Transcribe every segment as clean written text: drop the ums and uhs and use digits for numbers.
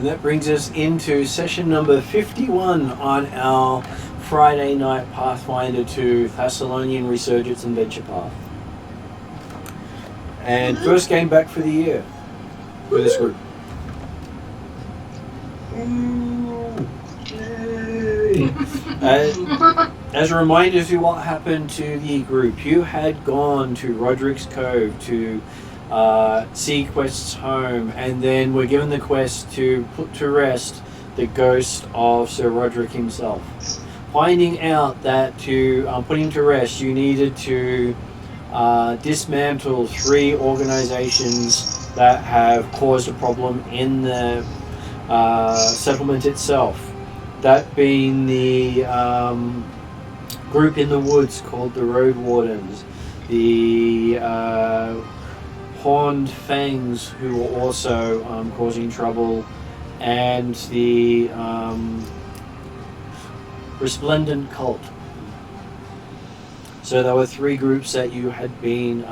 that brings us into session number 51 on our Friday night Pathfinder 2 Thassilonian Resurgeance and Venture Path. And first game back for the year for this group. As a reminder to what happened to the group, you had gone to Roderick's Cove to see Quest's home, and then were given the quest to put to rest the ghost of Sir Roderick himself. Finding out that to put him to rest, you needed to dismantle 3 organizations that have caused a problem in the settlement itself. That being the group in the woods called the Road Wardens, the Horned Fangs, who were also causing trouble, and the Resplendent Cult. So there were 3 groups that you had been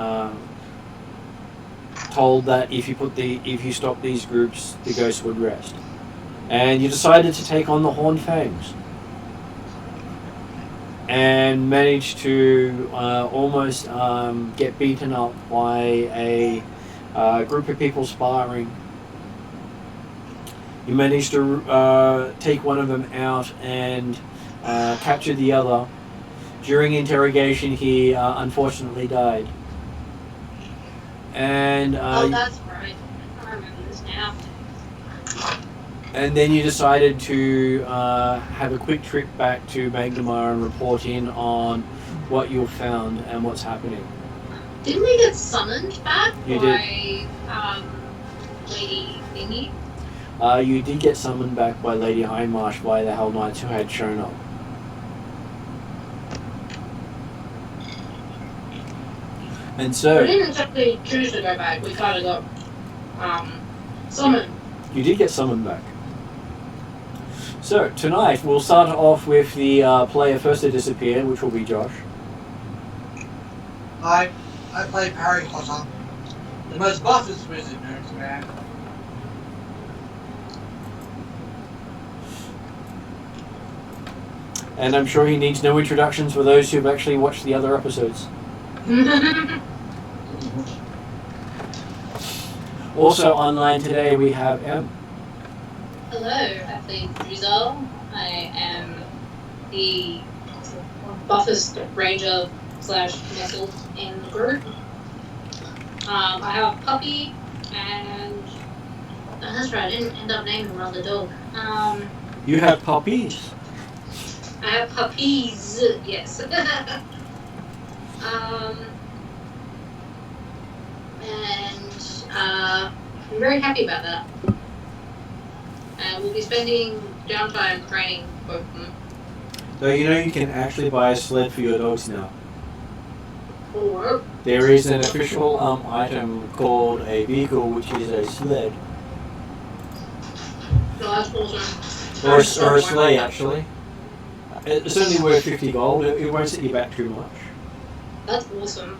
told that if you stop these groups, the ghost would rest. And you decided to take on the Horned Fangs, and managed to almost get beaten up by a group of people sparring. You managed to take one of them out and capture the other. During interrogation, he unfortunately died. And that's right. I remember this now. And then you decided to have a quick trip back to Magnemar and report in on what you found and what's happening. Didn't we get summoned back You by Lady Thingy? You did get summoned back by Lady Hindmarsh by the Hell Knights who had shown up. And so... We didn't exactly choose to go back, we kind of got summoned. You did get summoned back. So, tonight we'll start off with the player first to disappear, which will be Josh. I play Harry Potter, the most buffest wizard known to man. And I'm sure he needs no introductions for those who've actually watched the other episodes. Also online today we have Em. Hello, I play Drizzle. I am the buffest ranger / nestle in the group. I have a puppy, and that's right, I didn't end up naming one the dog. You have puppies? I have puppies, yes. I'm very happy about that. And we'll be spending downtime training both of them. So you know you can actually buy a sled for your dogs now. Or There is an official item called a vehicle, which is a sled. no, that's awesome. Or a sleigh, actually. It's only worth 50 gold, it won't set you back too much. That's awesome.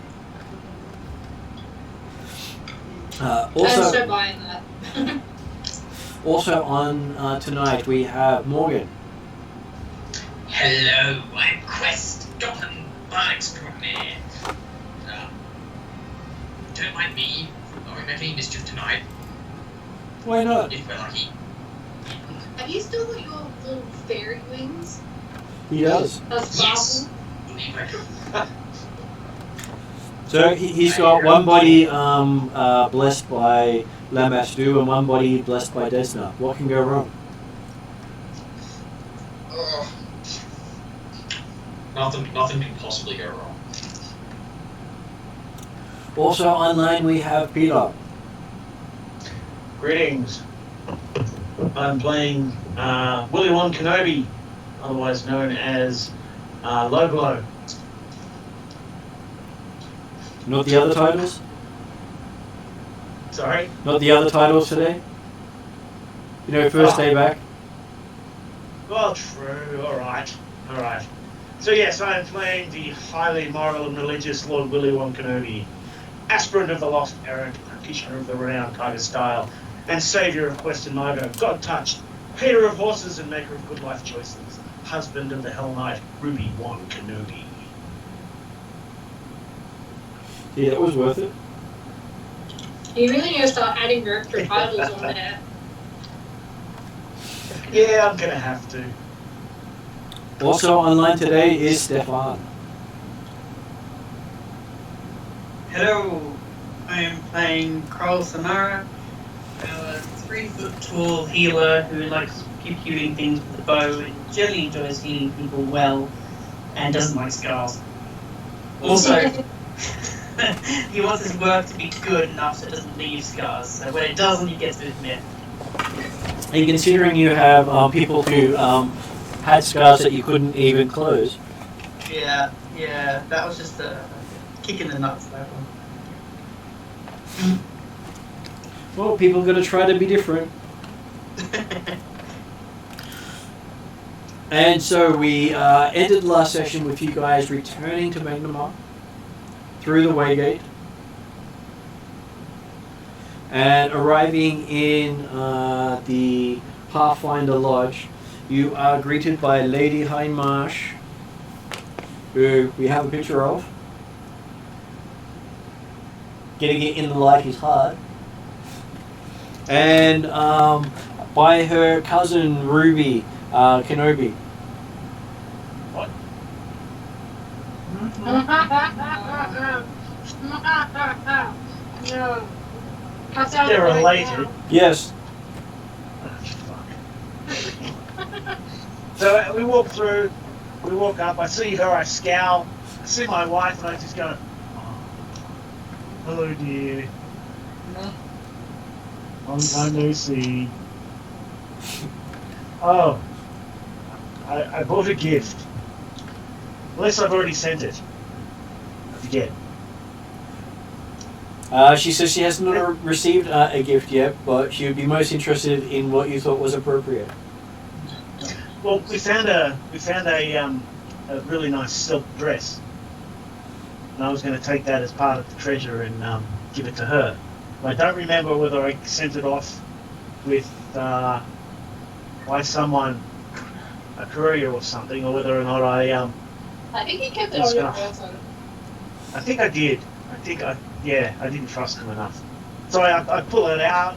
I'm Also, so buying that. also on tonight we have Morgan. Hello, I'm Quest, Gotham Bar Extraordinaire. Don't mind me, I won't make any mischief tonight, Why not? if we're lucky. Have you still got your little fairy wings? He does. That's Yes. powerful. Believe I do. So he's got one body blessed by Lamasdu and one body blessed by Desna. What can go wrong? Nothing can possibly go wrong. Also online we have Peter. Greetings. I'm playing Willy-Won Kenobi, otherwise known as Low Blow. Not the other titles? Sorry? Not the other titles today? You know, first day back? Well, true. Alright. So yes, I am playing the highly moral and religious Lord Willy-Won Kenobi, aspirant of the lost errant, practitioner of the renowned kind of style, and saviour of Western Margo, God-touched, hater of horses and maker of good life choices, husband of the Hell Knight, Ruby Wan Kenobi. Yeah, that was worth it. You really need to start adding your extra titles on there. Yeah, I'm gonna have to. Also online today is Stefan. Hello, I am playing Carl Samara, a 3-foot-tall healer who likes to keep healing things with a bow and generally enjoys healing people well and doesn't like scars. Also, he wants his work to be good enough so it doesn't leave scars, so when it doesn't, he gets a bit meh. And considering you have people who had scars that you couldn't even close. Yeah, that was just a kick in the nuts, that one. Well, people are going to try to be different. And so we ended the last session with you guys returning to Magnamar through the Waygate and arriving in the Pathfinder Lodge. You are greeted by Lady Hindmarsh, who we have a picture of. Getting it in the light is hard. And by her cousin Ruby Kenobi. What? They're related. Yes. So we walk through, we walk up, I see her, I scowl, I see my wife, and I just go, oh, hello dear, I'm Lucy. Oh, I bought a gift. Unless I've already sent it. I forget. She says she hasn't received a gift yet, but she would be most interested in what you thought was appropriate. Well, we found a really nice silk dress, and I was going to take that as part of the treasure and give it to her. But I don't remember whether I sent it off with by someone, a courier or something, or whether or not I think you kept it It's on your gonna- person. I think I did. I didn't trust him enough. So I pull it out.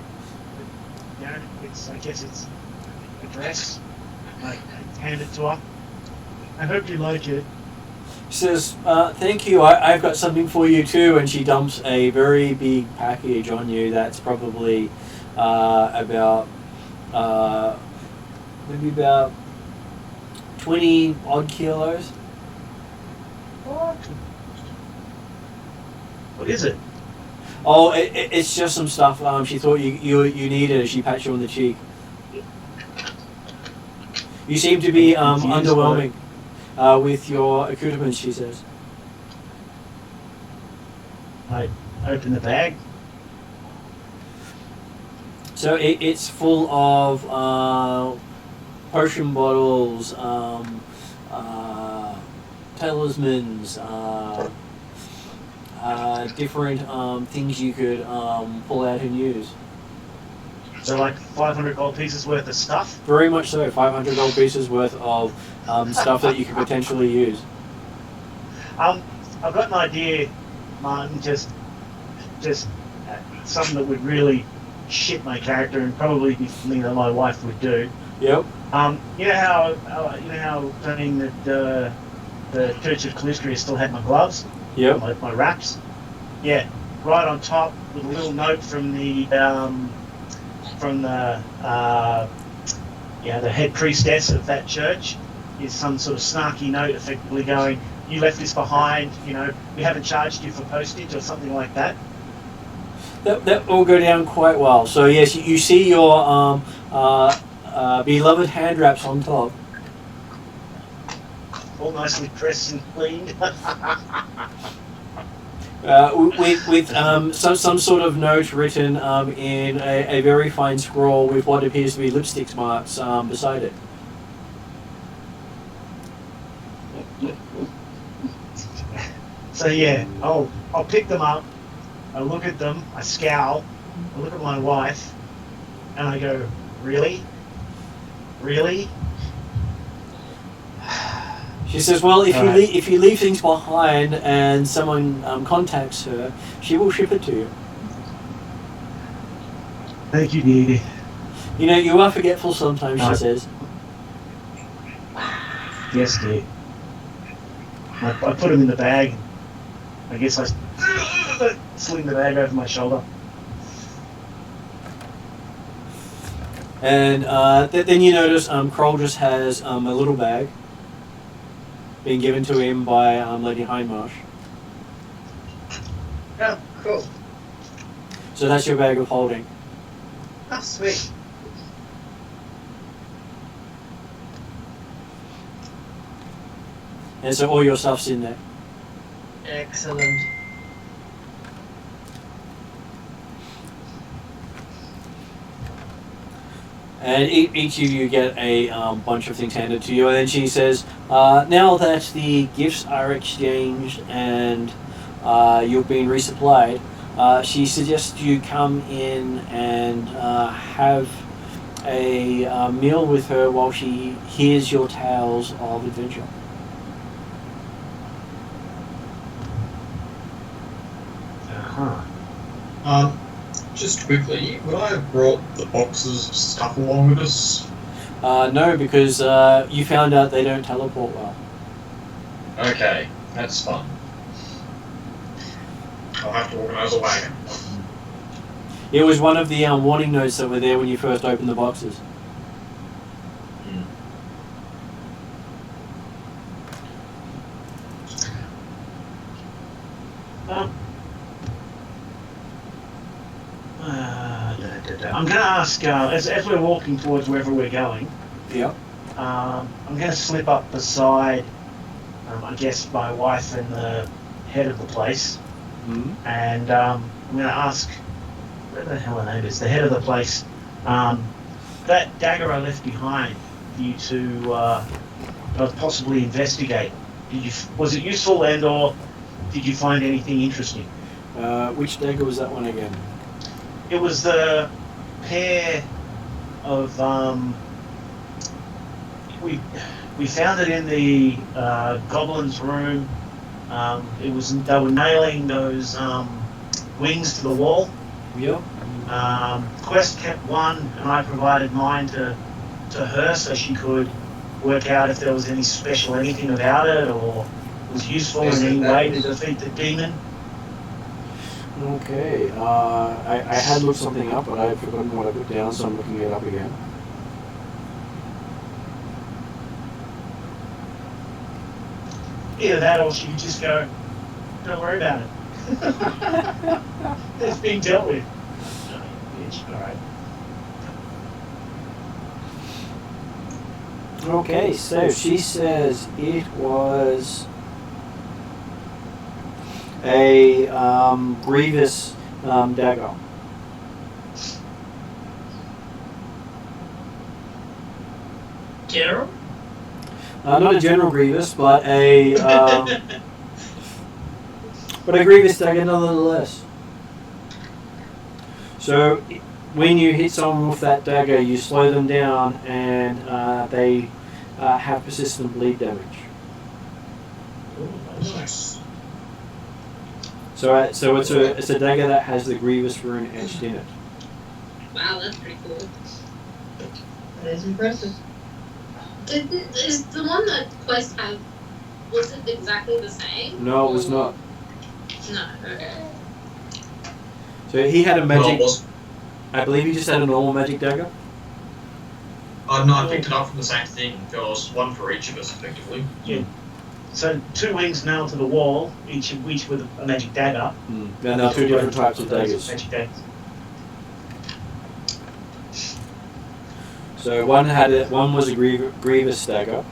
You know, I guess it's a dress. I hand it to her. I hope you like it. She says, thank you, I've got something for you too, and she dumps a very big package on you that's probably about maybe about 20 odd kilos. What is it? Oh, it's just some stuff she thought you needed as she pats you on the cheek. You seem to be underwhelming with your accoutrements, she says. I open the bag. So it's full of potion bottles, talismans, different things you could pull out and use. So like 500 gold pieces worth of stuff. Very much so, 500 gold pieces worth of stuff that you could potentially use. I've got an idea, Martin. Just something that would really shit my character and probably be something that my wife would do. Yep. You know how saying that the Church of Calistria still had my gloves. Yep. My wraps. Yeah. Right on top with a little note from the head priestess of that church is some sort of snarky note effectively going, you left this behind, you know, we haven't charged you for postage or something like that. That will go down quite well. So yes, you see your beloved hand wraps on top. All nicely pressed and cleaned. With some sort of note written in a very fine scrawl with what appears to be lipstick marks beside it. So yeah, I'll pick them up, I look at them, I scowl, I look at my wife, And I go, really? Really? She says, well, if Alright. if you leave things behind and someone contacts her, she will ship it to you. Thank you, dear. You know, you are forgetful sometimes, she says. Yes, dear. I put them in the bag. I guess I sling the bag over my shoulder. And then you notice Kroll just has a little bag being given to him by Lady Hindmarsh. Oh, cool. So that's your bag of holding. Oh, sweet. And so all your stuff's in there. Excellent. And each of you get a bunch of things handed to you. And then she says, now that the gifts are exchanged and you've been resupplied, she suggests you come in and have a meal with her while she hears your tales of adventure. Uh-huh. Just quickly, would I have brought the boxes of stuff along with us? No, because you found out they don't teleport well. Okay, that's fun. I'll have to organise a wagon. It was one of the warning notes that were there when you first opened the boxes. I'm going to ask, as we're walking towards wherever we're going, Yep. I'm going to slip up beside, I guess, my wife and the head of the place, Mm-hmm. and I'm going to ask, where the hell her name is, the head of the place, that dagger I left behind for you to possibly investigate. Was it useful, and or did you find anything interesting? Which dagger was that one again? It was the pair of we found it in the goblin's room. They were nailing those wings to the wall. Yep. Quest kept one, and I provided mine to her so she could work out if there was any special anything about it or was useful in any way to defeat the demon. Okay. I had looked something up, but I had forgotten what I put down, so I'm looking it up again. Either that or she could just go, don't worry about it. It's being dealt with. No, bitch. Alright. Okay, so she says it was a grievous dagger. General? Not a general grievous, but a grievous dagger nonetheless. So when you hit someone with that dagger, you slow them down, and they have persistent bleed damage. Nice. So it's a dagger that has the grievous rune etched in it. Wow, that's pretty cool. That is impressive. Is the one that Quest had, was it exactly the same? No, it was not. No, okay. So he had a Well, magic. it was. I believe he just had a normal magic dagger. No, I picked it up from the same thing. There was one for each of us, effectively. Yeah. So 2 wings nailed to the wall, each with a magic dagger. And there are 2 different types of daggers. Magic daggers. So one was a grievous dagger,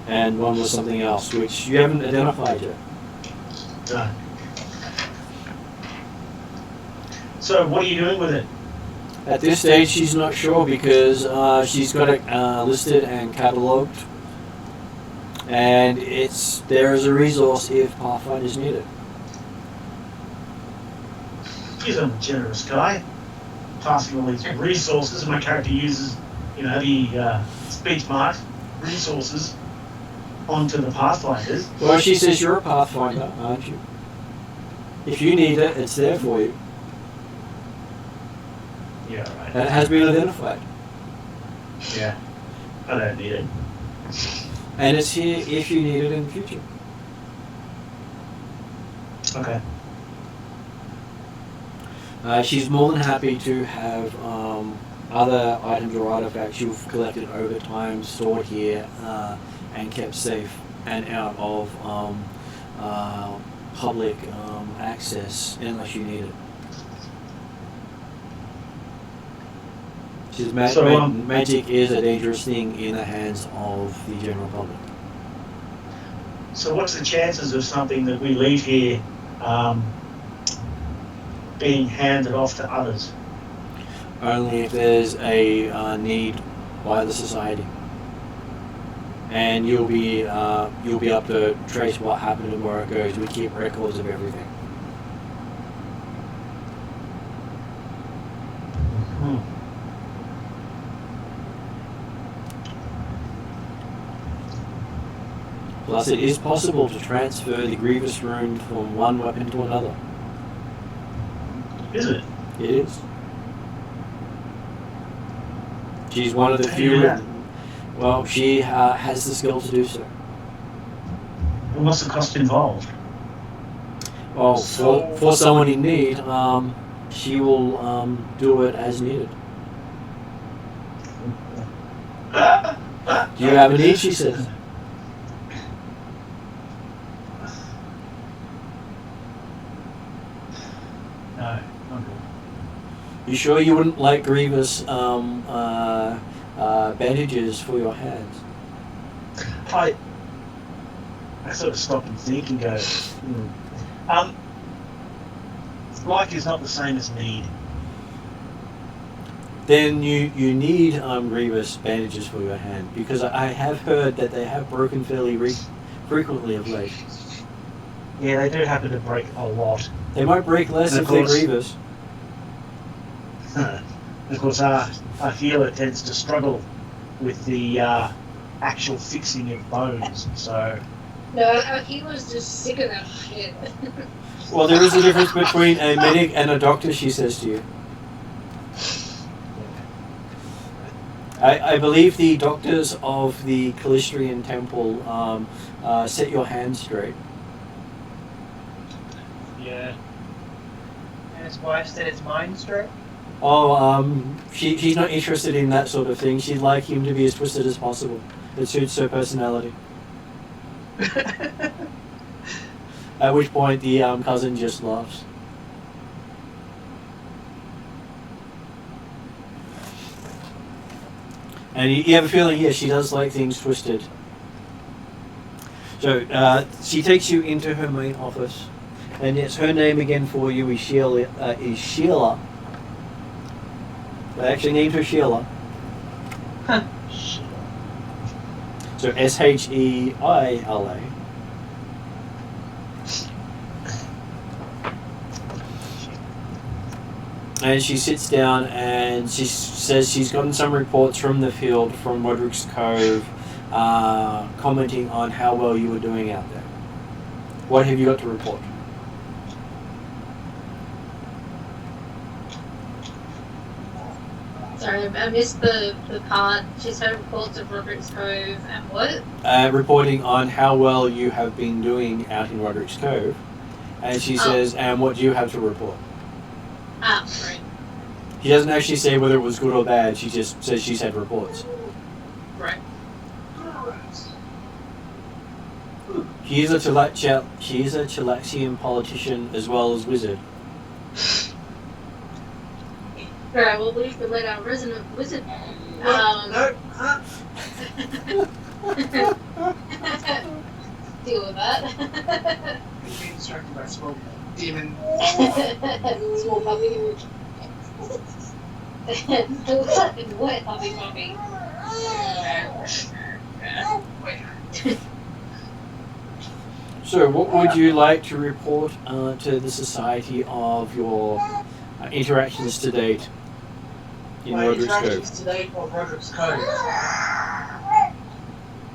and one was something else, which you haven't identified yet. No. So what are you doing with it? At this stage, she's not sure because she's got it listed and catalogued, and there is a resource if Pathfinders need it. He's a generous guy. passing all these resources, and my character uses, the speech marks, resources, onto the Pathfinders. Well, she says you're a Pathfinder, aren't you? If you need it, it's there for you. Yeah, right. And it has been identified. Yeah. I don't need it. And it's here if you need it in the future. Okay. She's more than happy to have other items or artifacts you've collected over time stored here and kept safe and out of public access unless you need it. She's magic is a dangerous thing in the hands of the general public. So what's the chances of something that we leave here being handed off to others? Only if there's a need by the society, and you'll be able to trace what happened and where it goes. We keep records of everything. Plus, it is possible to transfer the Grievous rune from one weapon to another. Is it? It is. She's one of the How do you do few. that? Well, she has the skill to do so. And what's the cost involved? Well, for someone in need, she will do it as needed. Do you have a need? She says. No, not good. You sure you wouldn't like Grievous bandages for your hands? I sort of stop and think and go, like is not the same as need. Then you need Grievous bandages for your hand, because I have heard that they have broken fairly frequently of late. Yeah, they do happen to break a lot. They might break less And if of they're course- Grievous. Of course, our healer tends to struggle with the actual fixing of bones, so... No, he was just sick of that shit. Well, there is a difference between a medic and a doctor, she says to you. I believe the doctors of the Callistrian Temple set your hands straight. Yeah. And his wife said his mind straight. Oh, she's not interested in that sort of thing. She'd like him to be as twisted as possible. It suits her personality. At which point the cousin just laughs. And you have a feeling, yes, she does like things twisted. So she takes you into her main office, and yes, her name again for you is Sheila. They actually named her Sheila. Huh. So Sheila. And she sits down and she says she's gotten some reports from the field, from Roderick's Cove, commenting on how well you were doing out there. What have you got to report? Sorry, I missed the part. She's had reports of Roderick's Cove and what? Reporting on how well you have been doing out in Roderick's Cove. And she says, and what do you have to report? Ah, right. She doesn't actually say whether it was good or bad, she just says she's had reports. Right. She is a Chilaxian politician as well as wizard. Alright, well, we could let our resident wizard No, huh? deal with that. He's being distracted by a small demon. Small puppy. What puppy? So, what would you like to report to the society of your interactions to date? in My Roderick's interactions Cove. to date of Roderick's Cove.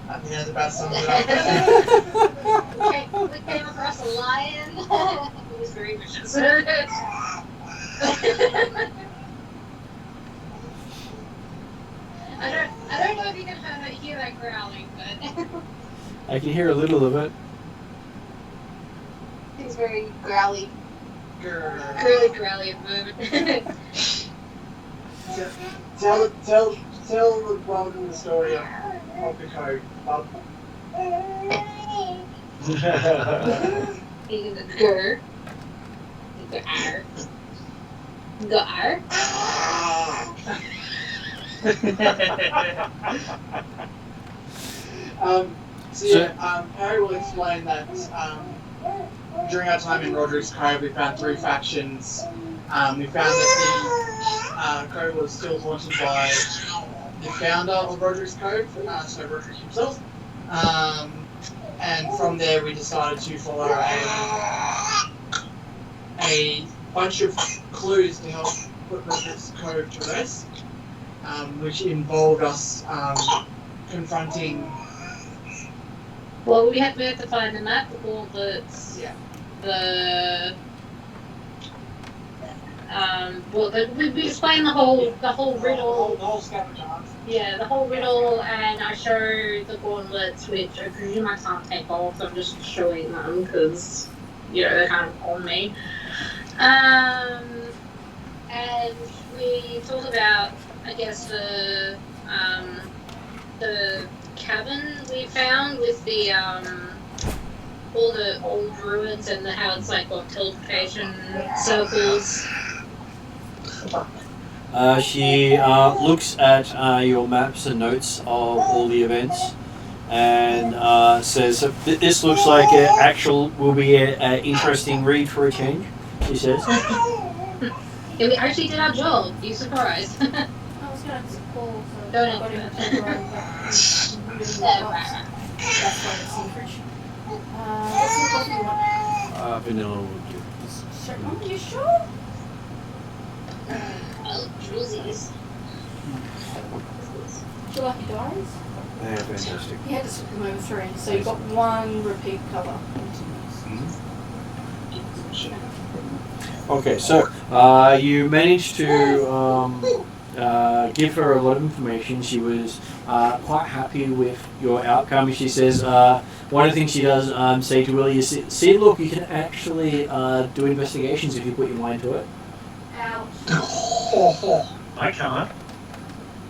I think that's about sums it up. We came across a lion. He was very vicious. I don't know if you can hear that growling, but I can hear a little of it. he's very growly. Grrr. Really growly at the moment. Tell the welcome the story of the code, Bob. You can go grr. You go ar. You go ar. Harry will explain that during our time in Roderick's Cove, we found 3 factions. We found that the cove was still haunted by the founder of Roderick's Cove, so Roderick himself. And from there, we decided to follow a bunch of clues to help put Roderick's Cove to rest, which involved us confronting. Well, we had to find the map, the gauntlets, Yeah. we explained the whole riddle. The whole scavenger. Yeah, the whole riddle, and I showed the gauntlets, which I presume I can't take off, so I'm just showing them because, they're kind of on me. And we talked about, I guess, the cabin we found with the all the old ruins and how it's like got teleportation circles. She looks at your maps and notes of all the events and says, "This looks like will be an interesting read for a change," she says. Yeah, we actually did our job. Be surprised. I was going to call for Don't got answer him that. temporary, but that's why it's in the fridge. What sort of coffee you want? Vanilla would do. Are you sure? Oh, Drewsies. Do you like your diaries? They're fantastic. You had to swap them over 3, so you've got 1 repeat colour. Okay, so you managed to give her a lot of information. She was quite happy with your outcome. She says one of the things she does say to Willie is, "See, look, you can actually do investigations if you put your mind to it." Ouch. I can't.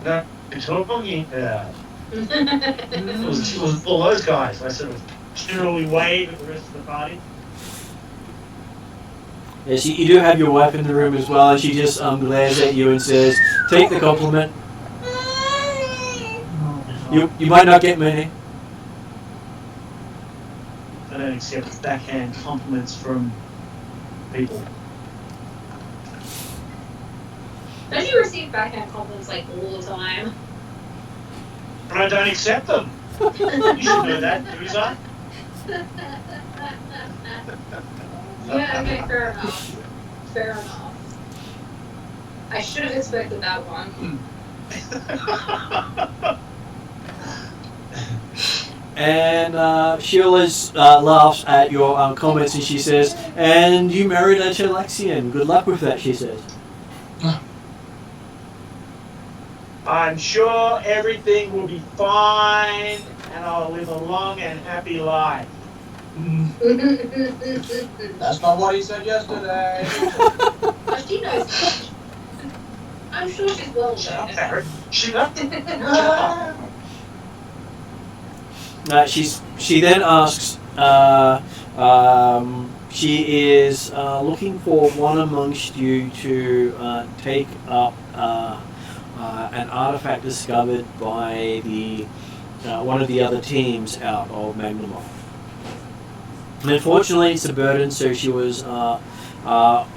No, it's all on you. Yeah. It was all those guys. I sort of generally wave at the rest of the party. Yes, you do have your wife in the room as well, and she just glares at you and says, "Take the compliment. You might not get many." I don't accept backhand compliments from people. Don't you receive backhand compliments like all the time? But I don't accept them. You should know that, Varisan. Yeah, okay, fair enough. Fair enough. I should have expected that one. And she always laughs at your comments, and she says, "And you married a Chilaxian. Good luck with that," she says. I'm sure everything will be fine, and I'll live a long and happy life. That's not what he said yesterday. But she knows. I'm sure she's well Shut up, aware. Barrett. Shut up. She then asks, she is looking for one amongst you to take up an artifact discovered by the one of the other teams out of Magnemar. Unfortunately, it's a burden, so she was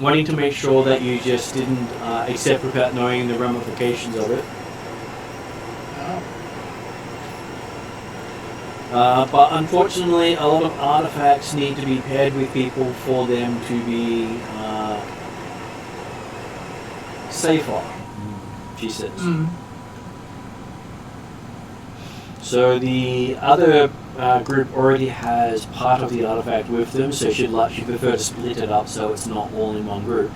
wanting to make sure that you just didn't accept without knowing the ramifications of it. But unfortunately, a lot of artifacts need to be paired with people for them to be safer. she says. Mm. So the other group already has part of the artifact with them, so she'd prefer to split it up so it's not all in one group.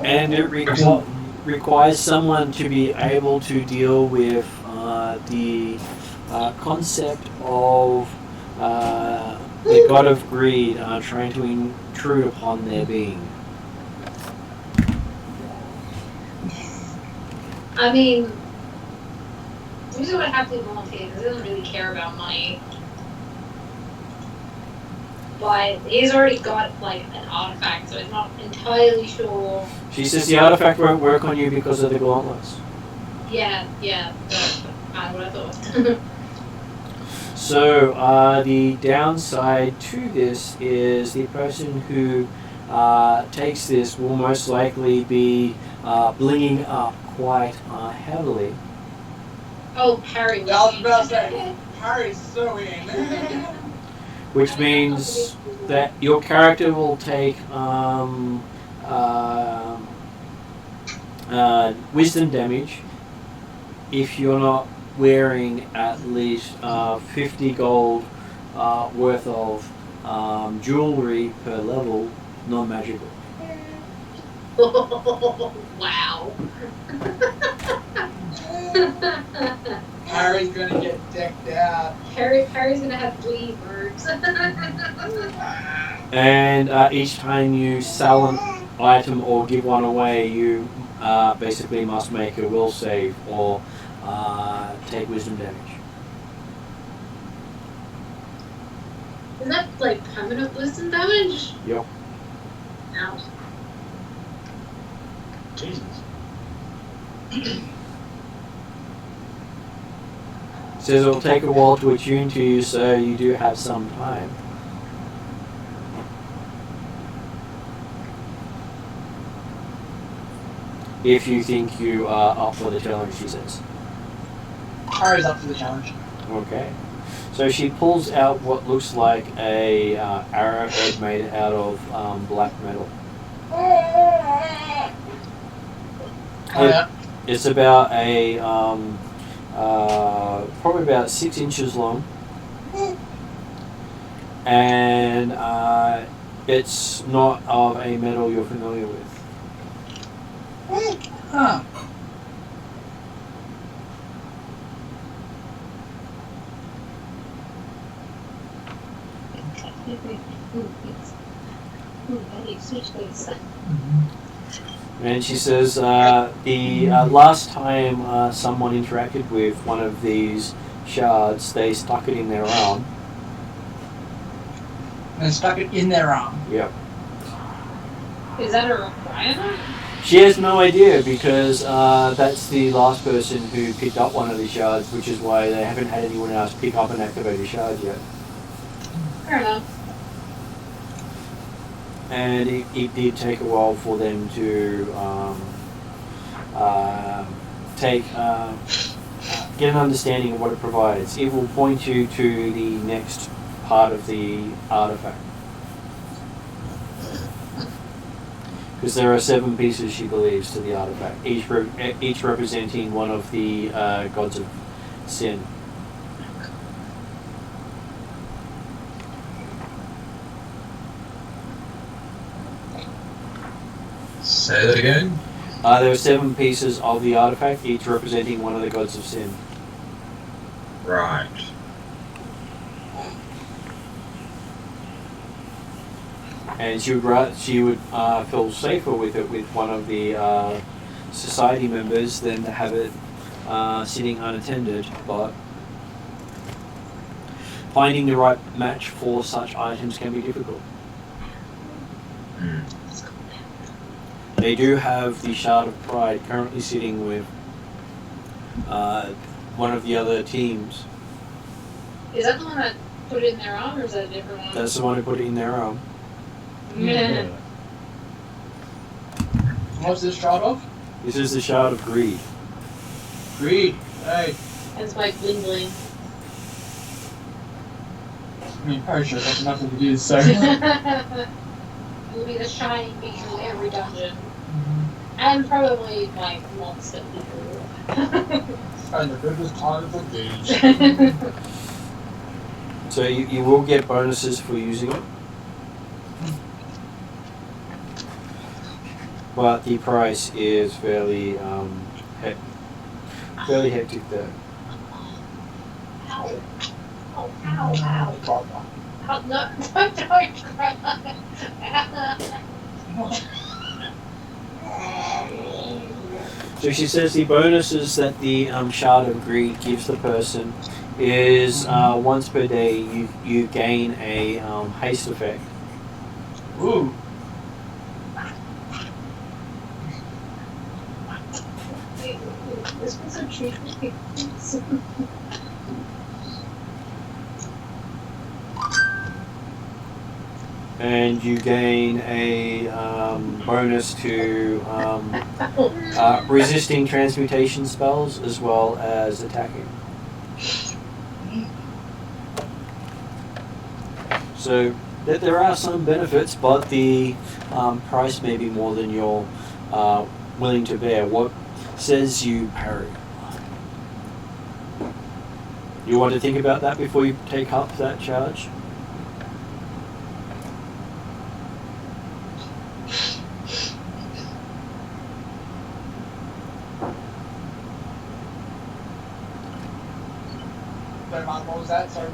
And it requires someone to be able to deal with the concept of the god of greed trying to intrude upon their being. I mean, usually would have to volunteer because he doesn't really care about money. But he's already got like an artifact, so he's not entirely sure. She says the artifact won't work on you because of the gauntlets. Yeah, that's kind of what I thought. So the downside to this is the person who takes this will most likely be blinging up quite heavily. Oh, Harry. I was about to say, Harry's so in. Which means that your character will take wisdom damage if you're not wearing at least 50 gold worth of jewelry per level, non-magical. Wow. Harry's gonna get decked out. Harry's gonna have bleed birds. And each time you sell an item or give one away, you basically must make a will save or take wisdom damage. Is that like permanent wisdom damage? Yep. Ouch. Jesus. Says it'll take a while to attune to you, so you do have some time. If you think you are up for the challenge, she says. Harry's up for the challenge. Okay. So she pulls out what looks like a arrowhead made out of black metal. It's about a probably about 6 inches long, and it's not of a metal you're familiar with. Huh. And she says the last time someone interacted with one of these shards, they stuck it in their arm. And stuck it in their arm. Yep. Is that a requirement? She has no idea because that's the last person who picked up one of the shards, which is why they haven't had anyone else pick up and activate a shard yet. Fair enough. And it did take a while for them to get an understanding of what it provides. It will point you to the next part of the artifact. Because there are 7 pieces, she believes, to the artifact, each representing one of the gods of sin. Say that again. There are 7 pieces of the artifact, each representing one of the gods of sin. Right. And she would feel safer with it with one of the society members than to have it sitting unattended. But finding the right match for such items can be difficult. Mm. They do have the Shard of Pride currently sitting with one of the other teams. Is that the one that put it in their arm, or is that a different one? That's the one who put it in their arm. Yeah. What's this shot of? This is the Shard of Greed. Greed. Hey. That's my bling bling. I mean, Harry sure has nothing to do, so. It will be the shining beacon of every dungeon. And probably my monster people. And the biggest time for these. So you will get bonuses for using it. But the price is fairly fairly hectic there. Ow. Oh, ow, ow. Oh, no, don't cry. So she says the bonuses that the Shard of Greed gives the person is once per day you gain a haste effect. Ooh. This was a treat. And you gain a bonus to resisting transmutation spells as well as attacking. So there are some benefits, but the price may be more than you're willing to bear. What says you parry? You want to think about that before you take up that charge? What was that? Sorry,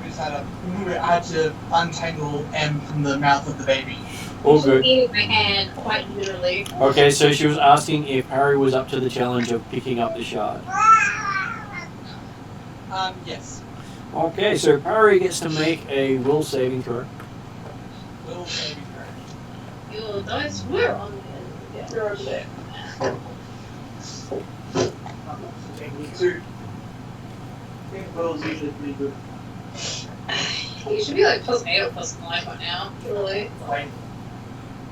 I had to untangle M from the mouth of the baby. All good. Eating my hand, quite literally. Okay, so she was asking if Parry was up to the challenge of picking up the shard. Yes. Okay, so Parry gets to make a will saving throw. Will saving throw. Your dice were on the end. They're over there. Two. I think Will's usually pretty good. You should be like +8 or +9 by now, really. Wait.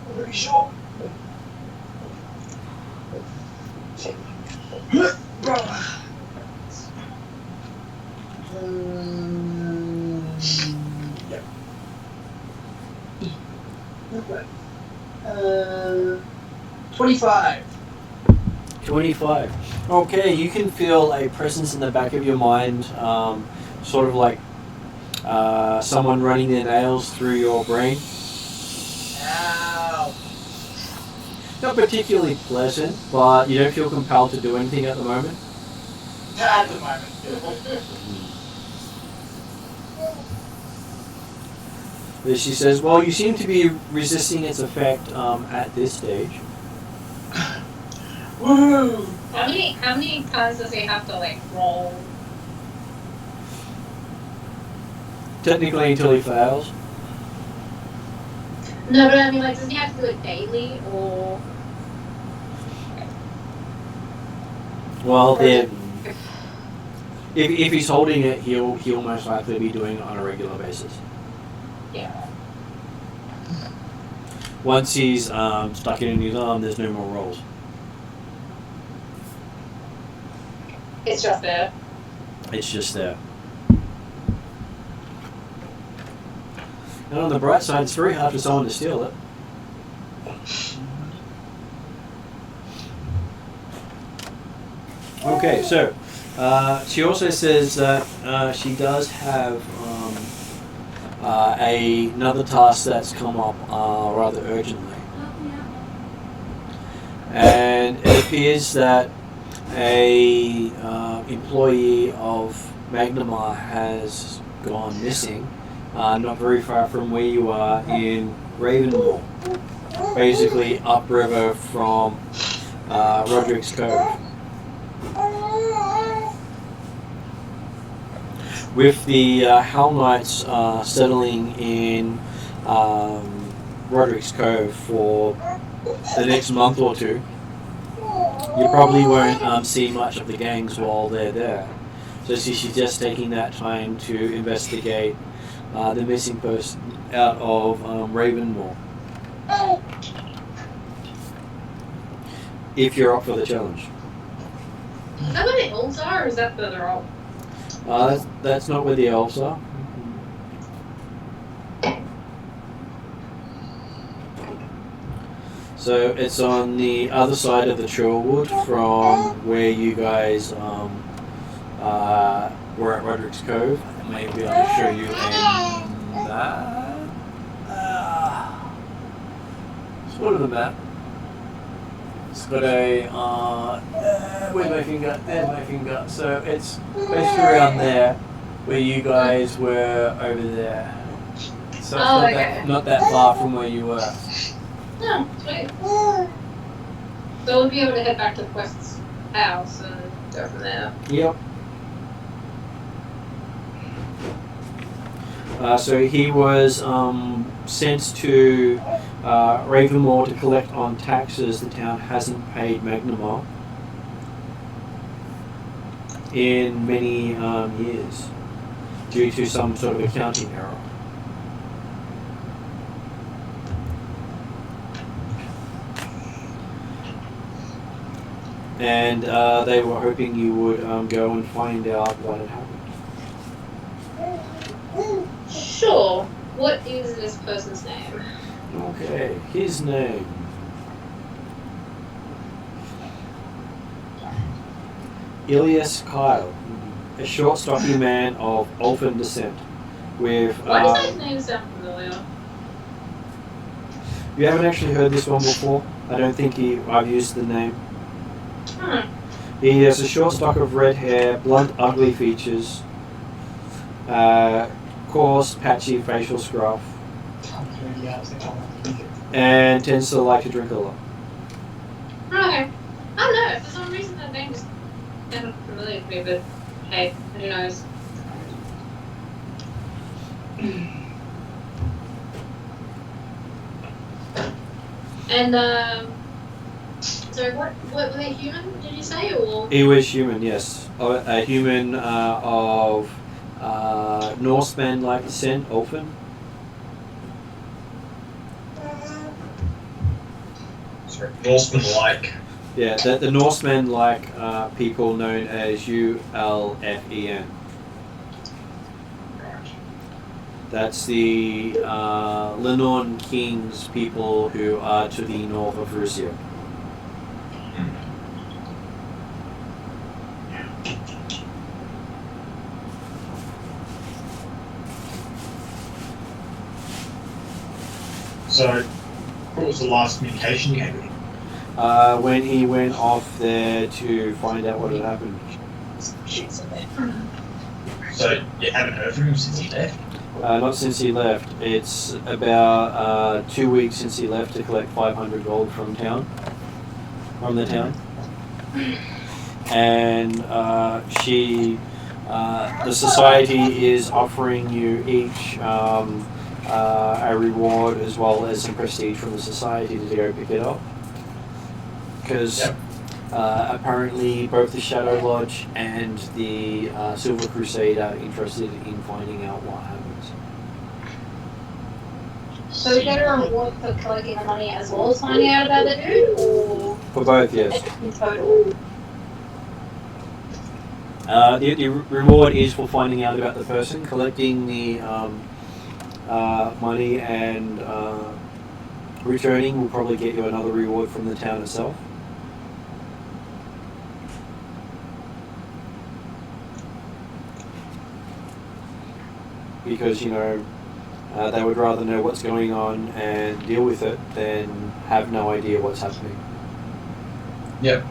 I'm pretty sure. Yep. 25. 25. Okay, you can feel a presence in the back of your mind, sort of like someone running their nails through your brain. Ow. Not particularly pleasant, but you don't feel compelled to do anything at the moment. At the moment. But she says, well, you seem to be resisting its effect at this stage. Woo! How many times does he have to like roll? Technically until he fails. No, but I mean, like, does he have to do it daily or? Well, then, if he's holding it, he'll most likely be doing it on a regular basis. Yeah. Once he's stuck it in his arm, there's no more rolls. It's just there. It's just there. And on the bright side, it's very hard for someone to steal it. Okay, so she also says that she does have another task that's come up rather urgently. And it appears that a employee of Magnamar has gone missing, not very far from where you are in Ravensmoor, basically upriver from Roderick's Cove. With the Hell Knights settling in Roderick's Cove for the next month or two, you probably won't see much of the gangs while they're there. So she's just taking that time to investigate the missing person out of Ravensmoor. If you're up for the challenge. Is that where the elves are, or is that further up? That's not where the elves are. So it's on the other side of the Churwood from where you guys were at Roderick's Cove. Maybe I'll show you a map. Sort of a map. It's got a where's my finger? There's my finger. So it's basically around there where you guys were over there. So it's not that far from where you were. Oh, sweet. So we'll be able to head back to Quest's house and go from there. Yep. So he was sent to Ravensmoor to collect on taxes the town hasn't paid Magnamar in many years due to some sort of accounting error. And they were hoping you would go and find out what had happened. Sure. What is this person's name? Okay, his name. Ilias Kyle, a short, stocky man of Elfin descent. With Why does that name sound familiar? you haven't actually heard this one before. I don't think I've used the name. He has a short stock of red hair, blunt, ugly features, coarse, patchy facial scruff, and tends to like to drink a lot. Okay. I don't know. For some reason that name just sounded familiar to me, but hey, who knows? And so what were they human? Did you say or? He was human, yes. A human of Norseman-like descent, Elfin. Sorry, Norseman-like. Yeah, the Norsemen-like people known as Ulfen. Right. That's the Lenorn King's people who are to the north of Varisia. So, what was the last communication you had with him? When he went off there to find out what had happened. So, you haven't heard from him since he left? Not since he left. It's about 2 weeks since he left to collect 500 gold from the town. And the society is offering you each a reward as well as some prestige from the society to go pick it up. Because apparently both the Shadow Lodge and the Silver Crusade are interested in finding out what happens. So we get a reward for collecting the money as well as finding out about the dude, or For both, yes. in total? The reward is for finding out about the person, collecting the money, and returning will probably get you another reward from the town itself. Because, they would rather know what's going on and deal with it than have no idea what's happening. Yep.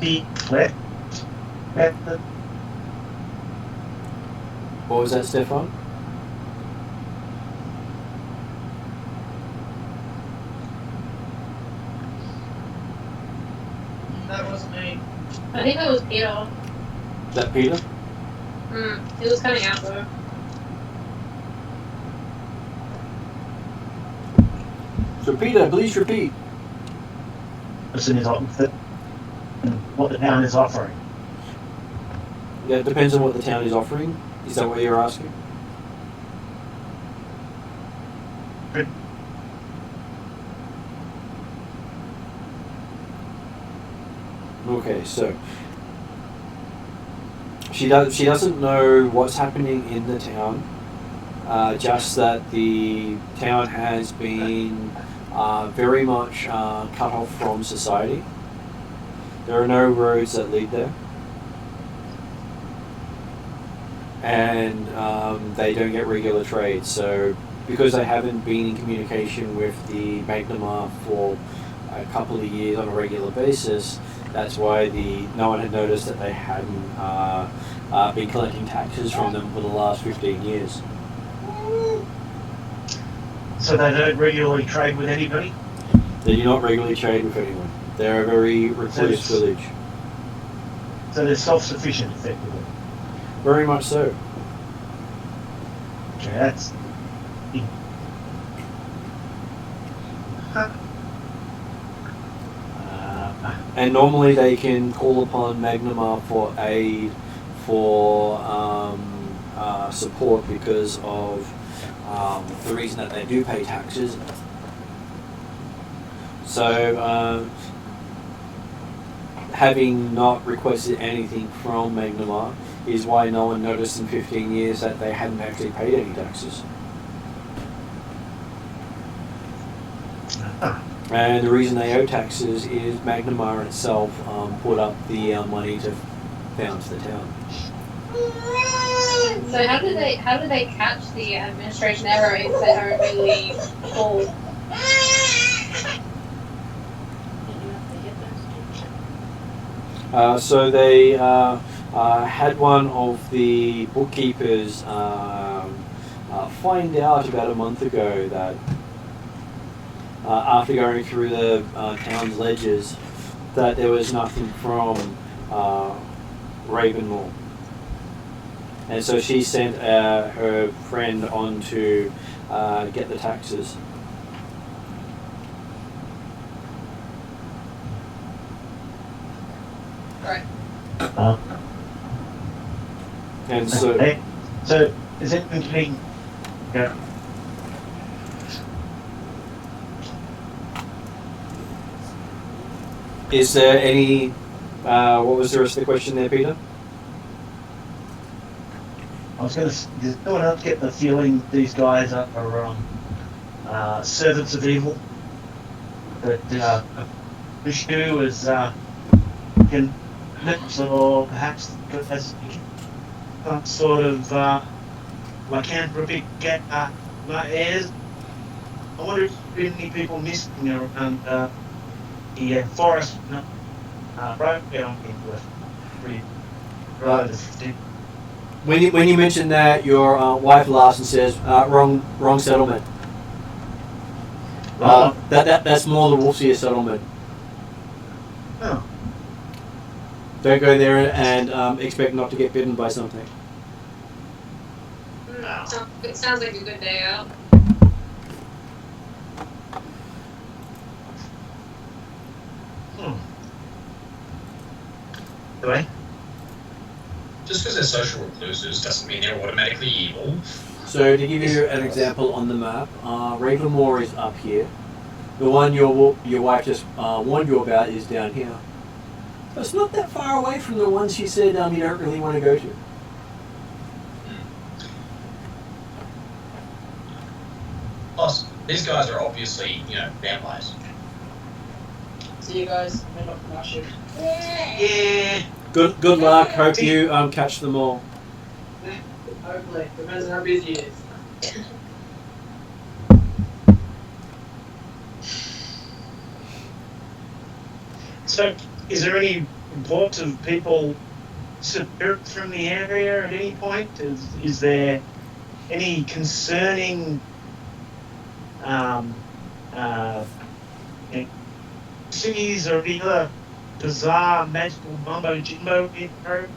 He left. What was that, Stefan? That wasn't me. I think that was Peter. Is that Peter? He was coming out though. So Peter, please repeat. What the town is offering. Yeah, it depends on what the town is offering. Is that what you're asking? Okay, so she doesn't know what's happening in the town. just that the town has been very much cut off from society. There are no roads that lead there. And they don't get regular trade. So because they haven't been in communication with the Magnamar for a couple of years on a regular basis, that's why no one had noticed that they hadn't been collecting taxes from them for the last 15 years. So they don't regularly trade with anybody? They do not regularly trade with anyone. They're a very recluse village. So they're self-sufficient, effectively. Very much so. Okay, that's... And normally they can call upon Magnamar for aid, for support because of the reason that they do pay taxes. So having not requested anything from Magnamar is why no one noticed in 15 years that they hadn't actually paid any taxes. And the reason they owe taxes is Magnamar itself put up the money to found the town. So how do they catch the administration error if they don't really call? So they had one of the bookkeepers find out about a month ago that after going through the town's ledgers that there was nothing from Ravensmoor. And so she sent her friend on to get the taxes. Right. And so... So, is it between... Yeah. Is there any... what was the rest of the question there, Peter? I was going to... Does anyone else get the feeling these guys are servants of evil? That Vishnu is... can or perhaps has some sort of lycanthropic heirs. I wonder if there have been any people missing around the forest right down When you mention that, your wife laughs and says, "Wrong settlement." That's more the Wolfseer settlement. Oh. Don't go there and expect not to get bitten by something. It sounds like a good day out. Anyway. Just because they're social recluses doesn't mean they're automatically evil. So to give you an example on the map, Ravensmoor is up here. The one your wife just warned you about is down here. It's not that far away from the one she said you don't really want to go to. Plus, these guys are obviously, vampires. See you guys. I'm heading off to my shift. Yeah. Good luck. Hope you catch them all. Hopefully. Depends on how busy it is. So, is there any reports of people disappearing from the area at any point? Is there any concerning cities or any other bizarre magical mumbo jumbo being heard?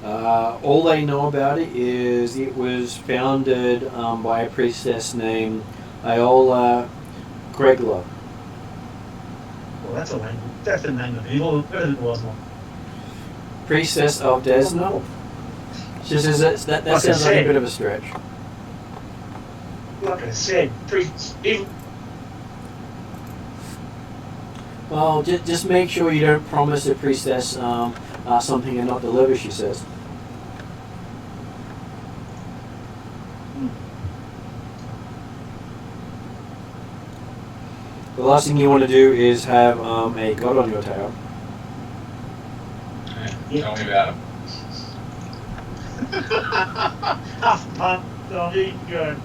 All they know about it is it was founded by a priestess named Iola Gregla. Well, that's a language. That's the name of evil. Better than it was one. Priestess of Desno. She says that Like I sounds like a said. bit of a stretch. Like I said, priests evil. Well, just make sure you don't promise a priestess something and not deliver, she says. Hmm. The last thing you want to do is have a god on your tail. Yeah. Tell me about him. Hufflepuff. Oh, you go.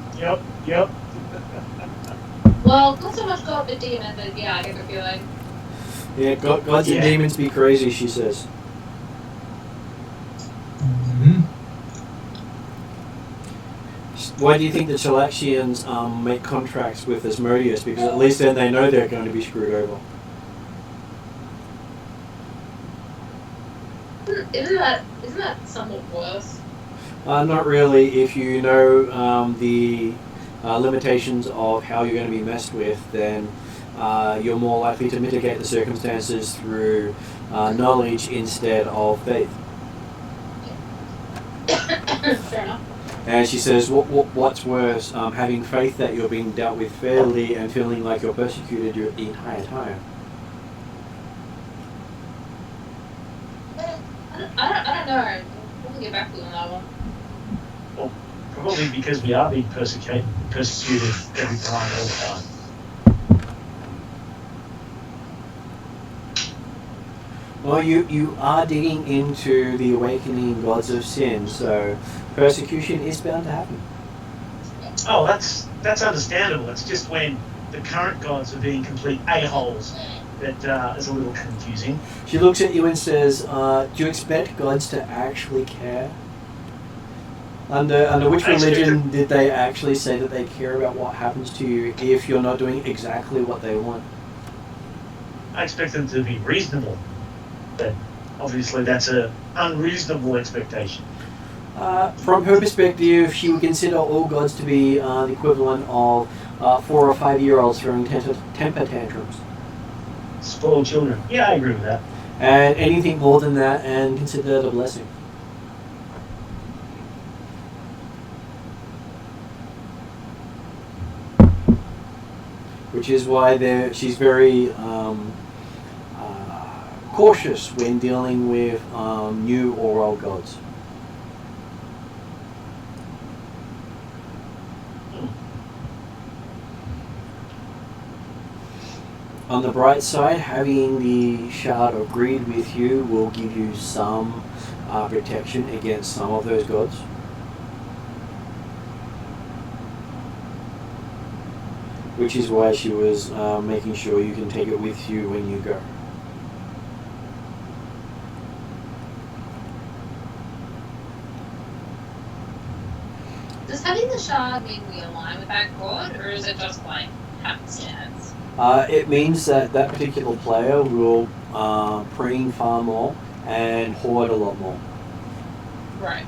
Yep. Well, not so much God, but demon, but yeah, I get the feeling. Yeah, gods and Yeah. demons be crazy, she says. Mm-hmm. Why do you think the Chalaxians make contracts with Asmodeus? Because at least then they know they're going to be screwed over. Isn't that somewhat worse? Not really. If you know the limitations of how you're going to be messed with, then you're more likely to mitigate the circumstances through knowledge instead of faith. Fair enough. And she says, what's worse, having faith that you're being dealt with fairly and feeling like you're persecuted the entire time? I don't know. We'll get back to you on that one. Well, probably because we are being persecuted every time, all the time. Well, you are digging into the awakening gods of sin, so persecution is bound to happen. Oh, that's understandable. It's just when the current gods are being complete a-holes that is a little confusing. She looks at you and says, do you expect gods to actually care? Under which I expect religion did they actually say that they care about what happens to you if you're not doing exactly what they want? I expect them to be reasonable, but obviously that's an unreasonable expectation. From her perspective, she would consider all gods to be the equivalent of 4 or 5-year-olds throwing temper tantrums. Spoiled children. Yeah, I agree with that. And anything more than that and consider it a blessing. Which is why she's very cautious when dealing with new or old gods. On the bright side, having the Shard of Greed with you will give you some protection against some of those gods. Which is why she was making sure you can take it with you when you go. Does having the shard mean we align with that god, or is it just like happenstance? It means that that particular player will preen far more and hoard a lot more. Right.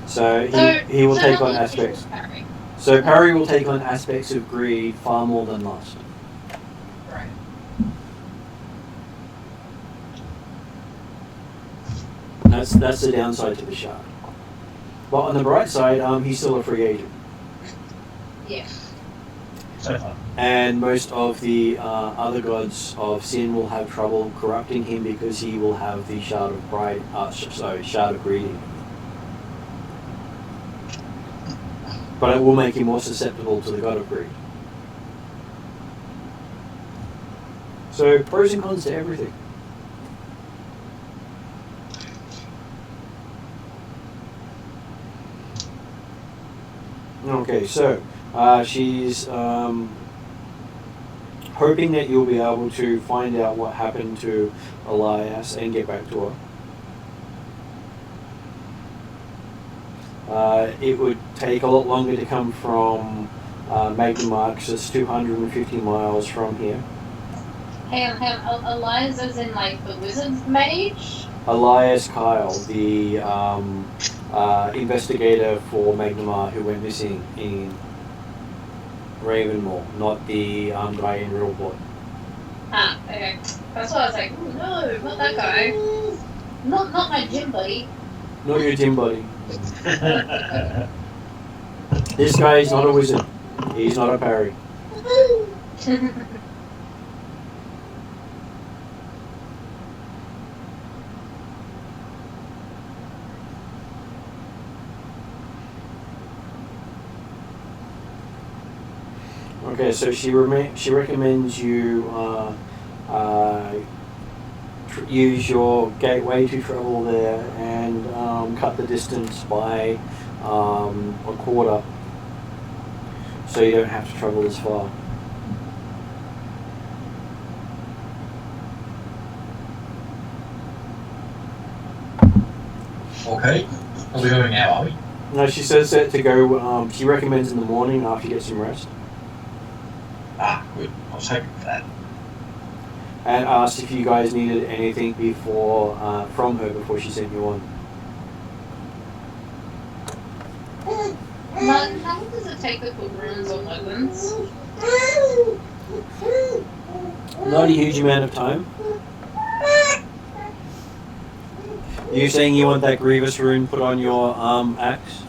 So he will take on aspects. Parry. So parry will take on aspects of greed far more than lust. Right. That's the downside to the shard. But on the bright side, he's still a free agent. Yeah. So far. And most of the other gods of sin will have trouble corrupting him because he will have the shard of pride. Shard of greed. But it will make him more susceptible to the god of greed. So pros and cons to everything. Okay, so she's hoping that you'll be able to find out what happened to Elias and get back to her. It would take a lot longer to come from Magnemar because it's 250 miles from here. Hang on. Elias is in like the wizard's mage? Elias Kyle, the investigator for Magnemar who went missing in Ravensmoor, not the guy in rulebook. Ah, okay. That's why I was like, ooh, no, not that guy. Not my gym buddy. Not your gym buddy. This guy is not a wizard. He's not a parry. Okay, so she recommends you use your gateway to travel there and cut the distance by a quarter, so you don't have to travel as far. Okay. Are we going now, are we? No, she says that to go. She recommends in the morning after you get some rest. Ah, good. I was hoping for that. And asked if you guys needed anything before from her before she sent you on. Mug, how long does it take to put runes on weapons? Not a huge amount of time. You saying you want that Grievous rune put on your axe?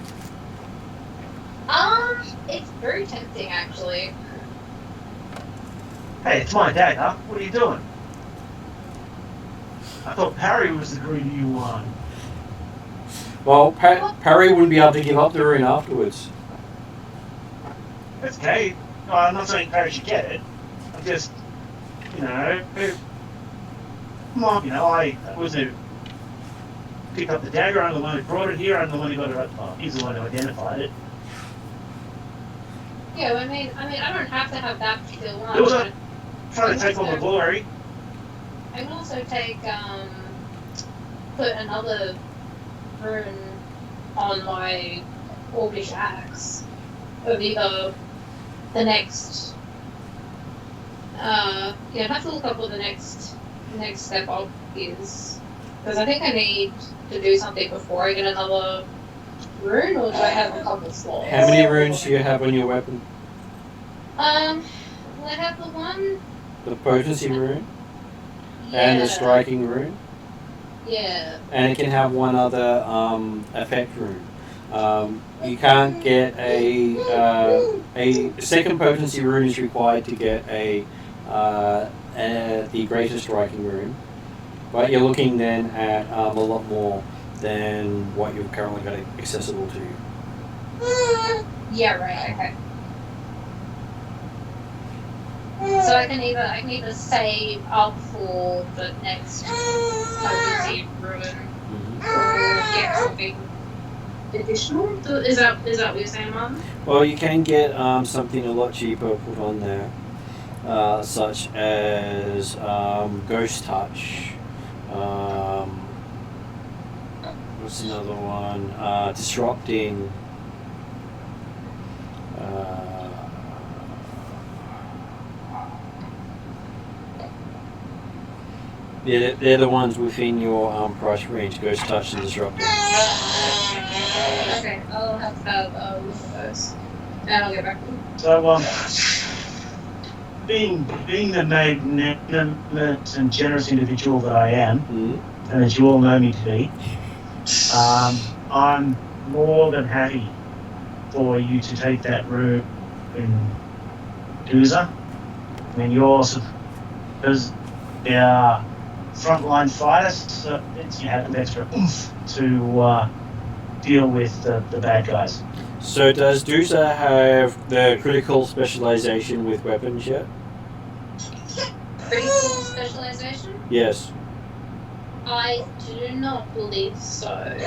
It's very tempting actually. Hey, it's my dagger. What are you doing? I thought Parry was the greedy one. Well, Parry wouldn't be able to give up the rune afterwards. That's okay. No, I'm not saying Parry should get it. I'm just, come on, I wasn't pick up the dagger. I'm the one who brought it here. I'm the one who got it up. He's the one who identified it. Yeah, I mean, I don't have to have that particular one. It was trying to take all the glory. I can also take, put another rune on my Orbish axe of either the next, I'd have to look up what the next step up is. Because I think I need to do something before I get another rune, or do I have a couple slots? How many runes do you have on your weapon? I have the one. The potency rune Yeah. and the striking rune. Yeah. And it can have one other effect rune. You can't get a second potency rune is required to get the greater striking rune, but you're looking then at a lot more than what you've currently got accessible to you. Yeah. Right. Okay. So I can either save up for the next potency rune or get something additional. Is that what you're saying, Mum? Well, you can get something a lot cheaper put on there, such as Ghost Touch. What's another one? Disrupting. They're the ones within your price range. Ghost Touch and Disrupting. Okay, I'll have to have a look at those, and I'll get back to you. So, being the magnanimous and generous individual that I am, and as you all know me to be, I'm more than happy for you to take that room in Dooza. I mean, yours, because they are frontline fighters, so you have an extra oomph to deal with the bad guys. So does Dooza have the critical specialization with weapons yet? Critical specialization? Yes. I do not believe so. I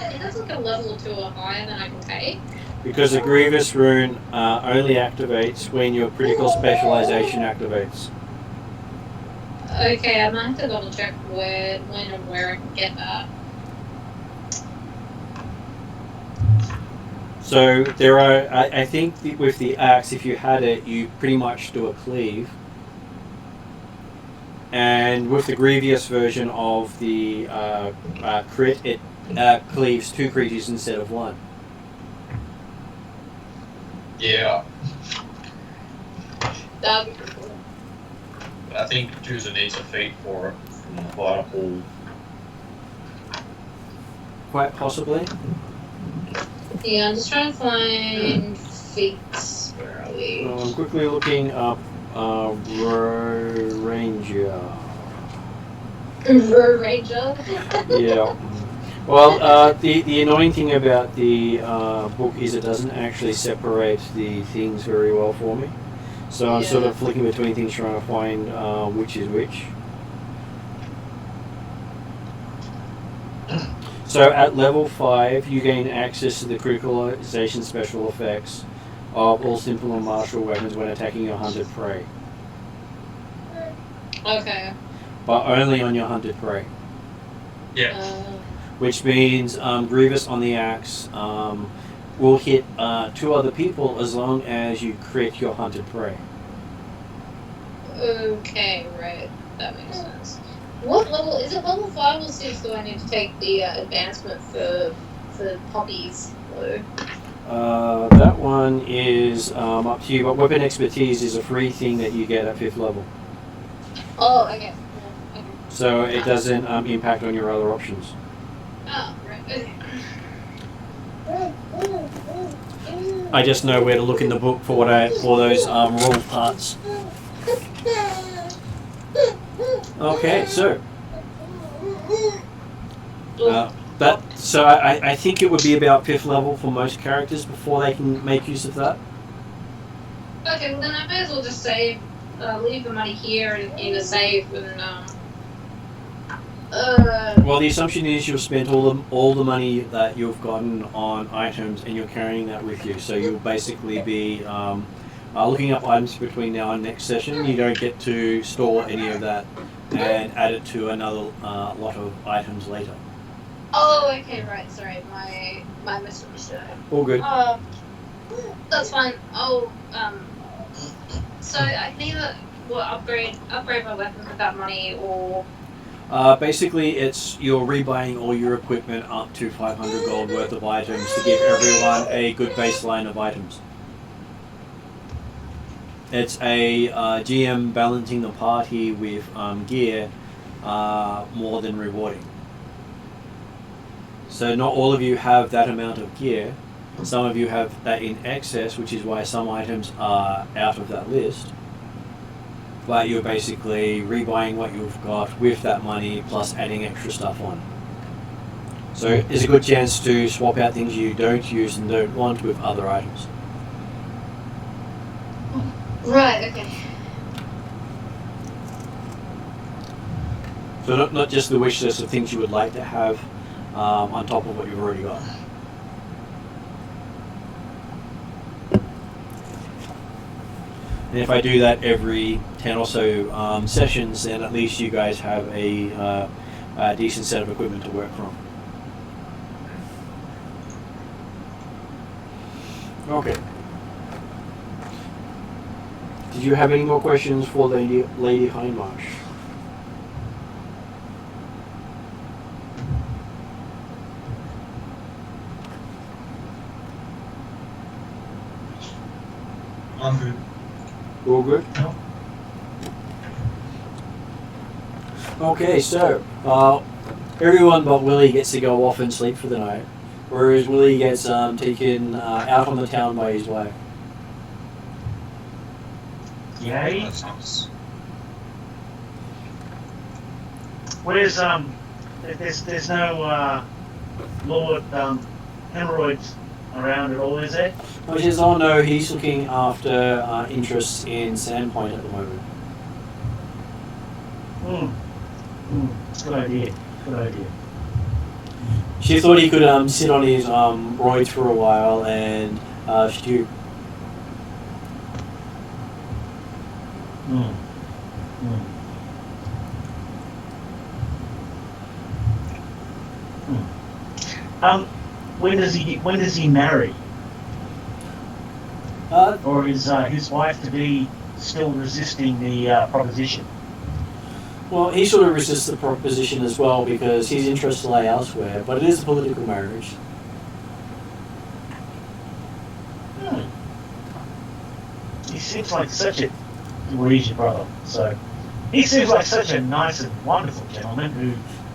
think that's like a level or two or higher than I can take. Because the Grievous rune only activates when your critical specialization activates. Okay, I might have to double check when and where I can get that. So there are, I think with the axe, if you had it, you pretty much do a cleave. And with the Grievous version of the crit, it cleaves 2 creatures instead of 1. Yeah, That'd be pretty cool. I think Dooza needs a feat for it from the Vital Pool. Quite possibly. Yeah, I'm just trying to find feats. Where are we? I'm quickly looking up Ranger. Ranger? Yeah. Well, the annoying thing about the book is it doesn't actually separate the things very well for me. So I'm sort of flicking between things trying to find which is which. So at level 5, you gain access to the criticalization special effects of all simple and martial weapons when attacking your hunted prey. Okay. But only on your hunted prey. Yeah. Which means Grievous on the axe will hit 2 other people as long as you crit your hunted prey. Okay, right. That makes sense. What level is it? Level 5 or 6? Do I need to take the advancement for poppies? That one is up to you, but weapon expertise is a free thing that you get at 5th level. Oh, okay. Okay. So it doesn't impact on your other options. Oh, right. Okay. I just know where to look in the book for those rule parts. Okay, so I think it would be about 5th level for most characters before they can make use of that. Okay, well then I may as well just save, leave the money here in a safe and Well, the assumption is you've spent all the money that you've gotten on items and you're carrying that with you. So you'll basically be looking up items between now and next session. You don't get to store any of that and add it to another lot of items later. Oh, okay, right. Sorry, my misunderstood. All good. That's fine. Oh, so I can either upgrade my weapons with that money, or Basically, it's you're rebuying all your equipment up to 500 gold worth of items to give everyone a good baseline of items. It's a GM balancing the party with gear more than rewarding. So not all of you have that amount of gear. Some of you have that in excess, which is why some items are out of that list. But you're basically rebuying what you've got with that money plus adding extra stuff on. So it's a good chance to swap out things you don't use and don't want with other items. right? Okay. So not just the wish list of things you would like to have on top of what you've already got. And if I do that every 10 or so sessions, then at least you guys have a decent set of equipment to work from. Okay. Did you have any more questions for Lady Hindmarsh? I'm good. All good? Okay, so everyone but Willie gets to go off and sleep for the night, whereas Willie gets taken out on the town by his wife. Yay. That sounds. Where's there's no Lord Hemorrhoids around at all, is there? Which is, oh no, he's looking after interests in Sandpoint at the moment. Good idea. Good idea. She thought he could sit on his roids for a while and stew. When does he marry? Or is his wife to be still resisting the proposition? Well, he sort of resists the proposition as well because his interests lie elsewhere, but it is a political marriage. He seems like such a Varisia brother, so he seems like such a nice and wonderful gentleman who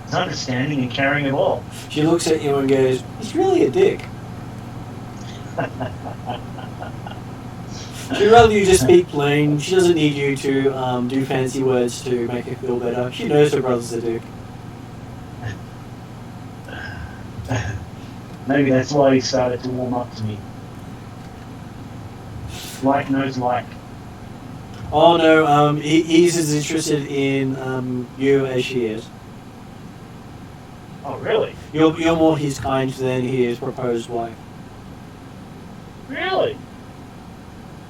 is understanding and caring of all. She looks at you and goes, "He's really a dick." She'd rather you just speak plain. She doesn't need you to do fancy words to make her feel better. She knows her brother's a dick. Maybe that's why he started to warm up to me. Like knows like. Oh no, he's as interested in you as she is. Oh, really? You're more his kind than his proposed wife. Really?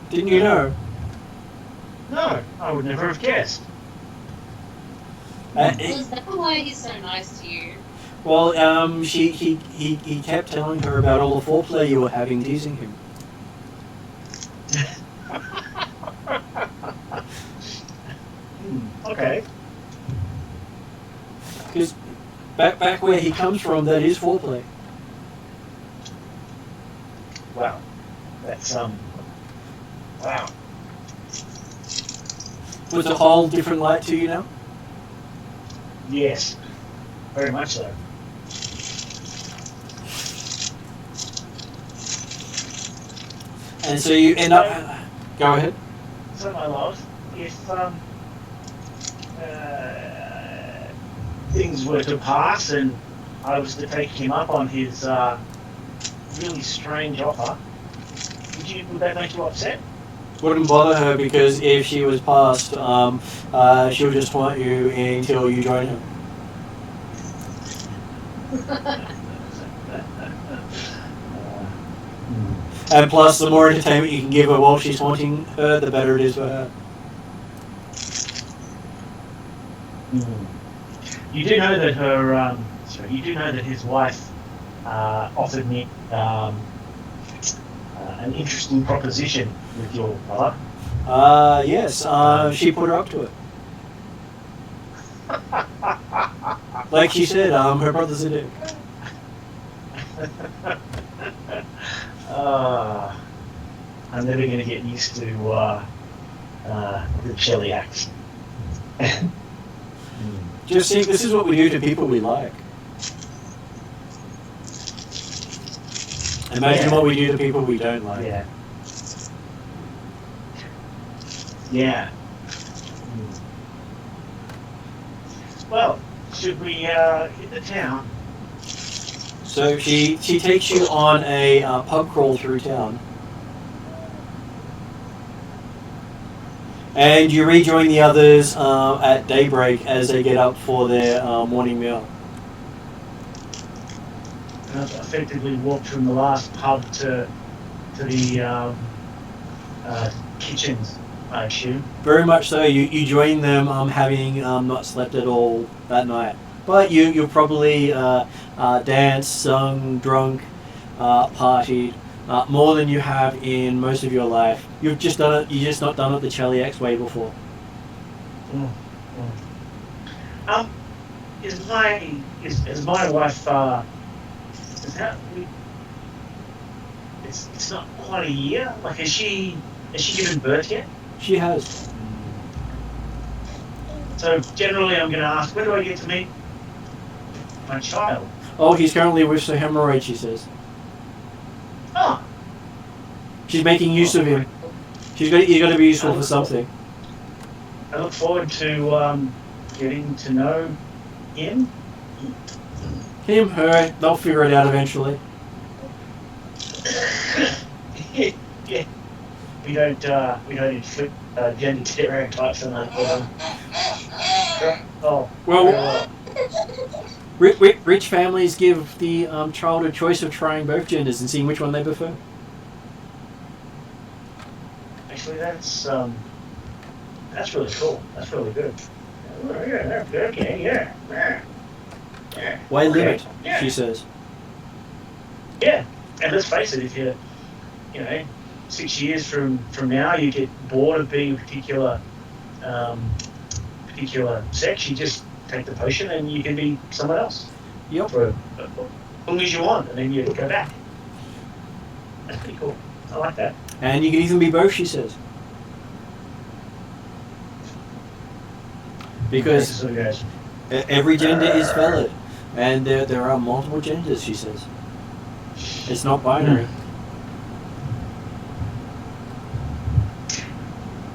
Didn't you know? No, I would never have guessed. Well, is that why he's so nice to you? Well, he kept telling her about all the foreplay you were having, teasing him. Okay. Because back where he comes from, that is foreplay. Wow. That's wow. Puts a whole different light to you now. Yes. Very much so. And so you end up. Go ahead. So my love, if things were to pass and I was to take him up on his really strange offer, would that make you upset? Wouldn't bother her because if she was passed, she'll just want you until you join her. And plus, the more entertainment you can give her while she's haunting her, the better it is for her. You do know that her, you do know that his wife offered me an interesting proposition with your brother. Yes, she put her up to it. Like she said, her brother's a dick. I'm never going to get used to the Cheliacs. Just think, this is what we do to people we like. Imagine what we do to people we don't like. Yeah. Yeah. Well, should we hit the town? So she takes you on a pub crawl through town. And you rejoin the others at daybreak as they get up for their morning meal. I've effectively walked from the last pub to the kitchens, I assume. Very much so. You join them having not slept at all that night. But you'll probably danced, sung, drunk, partied more than you have in most of your life. You've just done it. You've just not done it the Cheliax way before. Is my wife? Is that? It's not quite a year. Like, has she given birth yet? She has. So generally, I'm going to ask, where do I get to meet my child? Oh, he's currently with the hemorrhoid, she says. Oh. She's making use of him. He's got to be useful for something. I look forward to getting to know him. Him, her, they'll figure it out eventually. Yeah. We don't inflict gender stereotypes on that. Oh. Well, rich families give the child a choice of trying both genders and seeing which one they prefer. Actually, that's really cool. That's really good. Okay, yeah. Why limit? Yeah. She says. Yeah, and let's face it, if you 6 years from now you get bored of being a particular sex, you just take the potion and you can be someone else. Yep. For as long as you want, and then you go back. That's pretty cool. I like that. And you can even be both, she says. Because every gender is valid. And there are multiple genders, she says. It's not binary.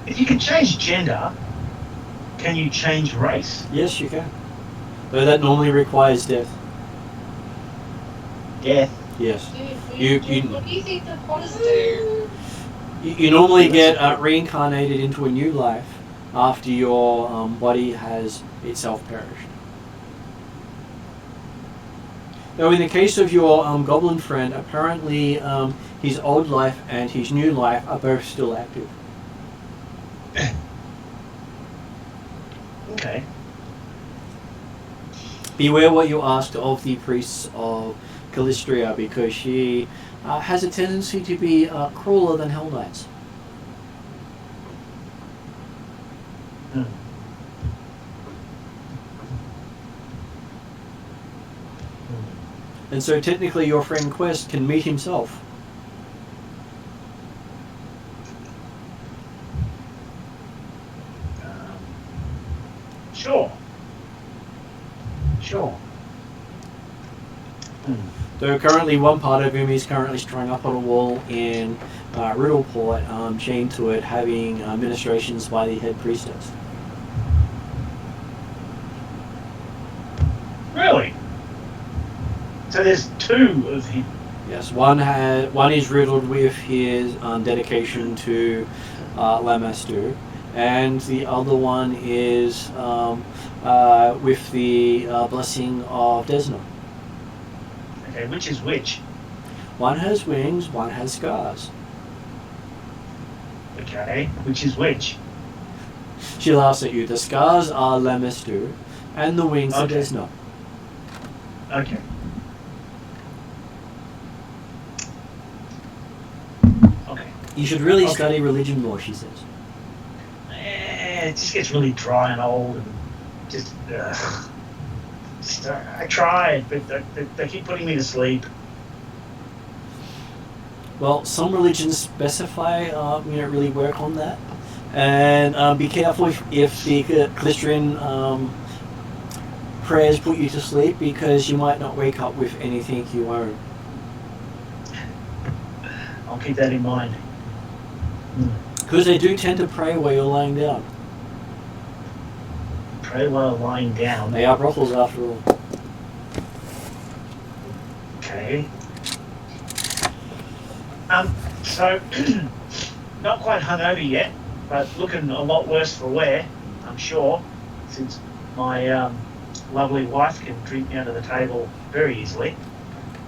If you can change gender, can you change race? Yes, you can. Though that normally requires death. Death? Yes. What do you think the potters do? You normally get reincarnated into a new life after your body has itself perished. Though in the case of your goblin friend, apparently his old life and his new life are both still active. Okay. Beware what you ask of the priests of Callistria, because she has a tendency to be crueler than Hell Knights. Hmm. And so technically your friend Quest can meet himself. Sure. Sure. Though currently one part of him is currently strung up on a wall in Riddleport, chained to it, having ministrations by the head priestess. Really? So there's two of him. Yes, one is riddled with his dedication to Lamastu, and the other one is with the blessing of Desna. Okay, which is which? One has wings, one has scars. Okay, which is which? She laughs at you. The scars are Lamastu, and the wings are Okay. Desna. Okay. Okay. You should really Okay. study religion more, she says. It just gets really dry and old, and just, I tried, but they keep putting me to sleep. Well, some religions specify, really work on that, and be careful if the Callistrian prayers put you to sleep, because you might not wake up with anything you own. I'll keep that in mind. Because they do tend to pray while you're lying down. Pray while lying down. They are brothels after all. Okay. So, not quite hungover yet, but looking a lot worse for wear, I'm sure, since my lovely wife can drink me under the table very easily.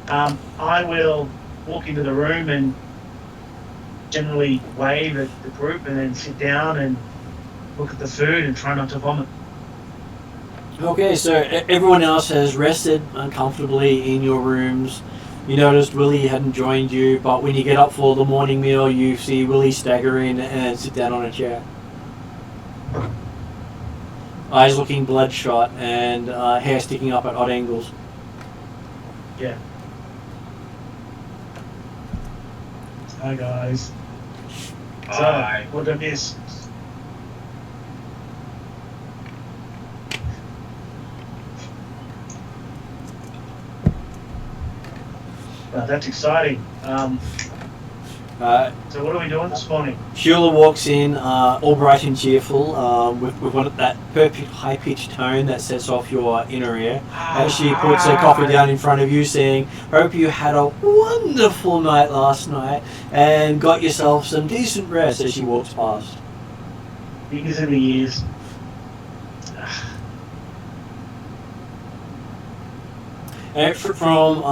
I will walk into the room and generally wave at the group and then sit down and look at the food and try not to vomit. Okay, so everyone else has rested uncomfortably in your rooms. You noticed Willie hadn't joined you, but when you get up for the morning meal, you see Willie stagger in and sit down on a chair. Eyes looking bloodshot and hair sticking up at odd angles. Yeah. Hi guys. So, Hi. what did I miss? That's exciting. So what are we doing this morning? Sheila walks in, all bright and cheerful, with that perfect high-pitched tone that sets off your inner ear, as she puts her coffee down in front of you, saying, "Hope you had a wonderful night last night and got yourself some decent rest," as she walks past. Fingers in the ears. And from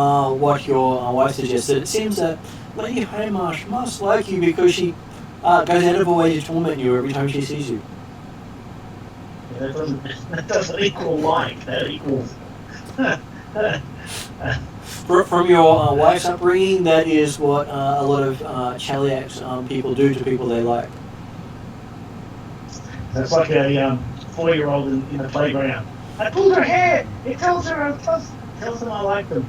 what your wife suggested, it seems that Lady Haymarsh must like you, because she goes out of her way to torment you every time she sees you. Yeah, that doesn't equal like, that equals... From your wife's upbringing, that is what a lot of Chaliax people do to people they like. That's like a 4-year-old in the playground. I pulled her hair! It tells them I like them.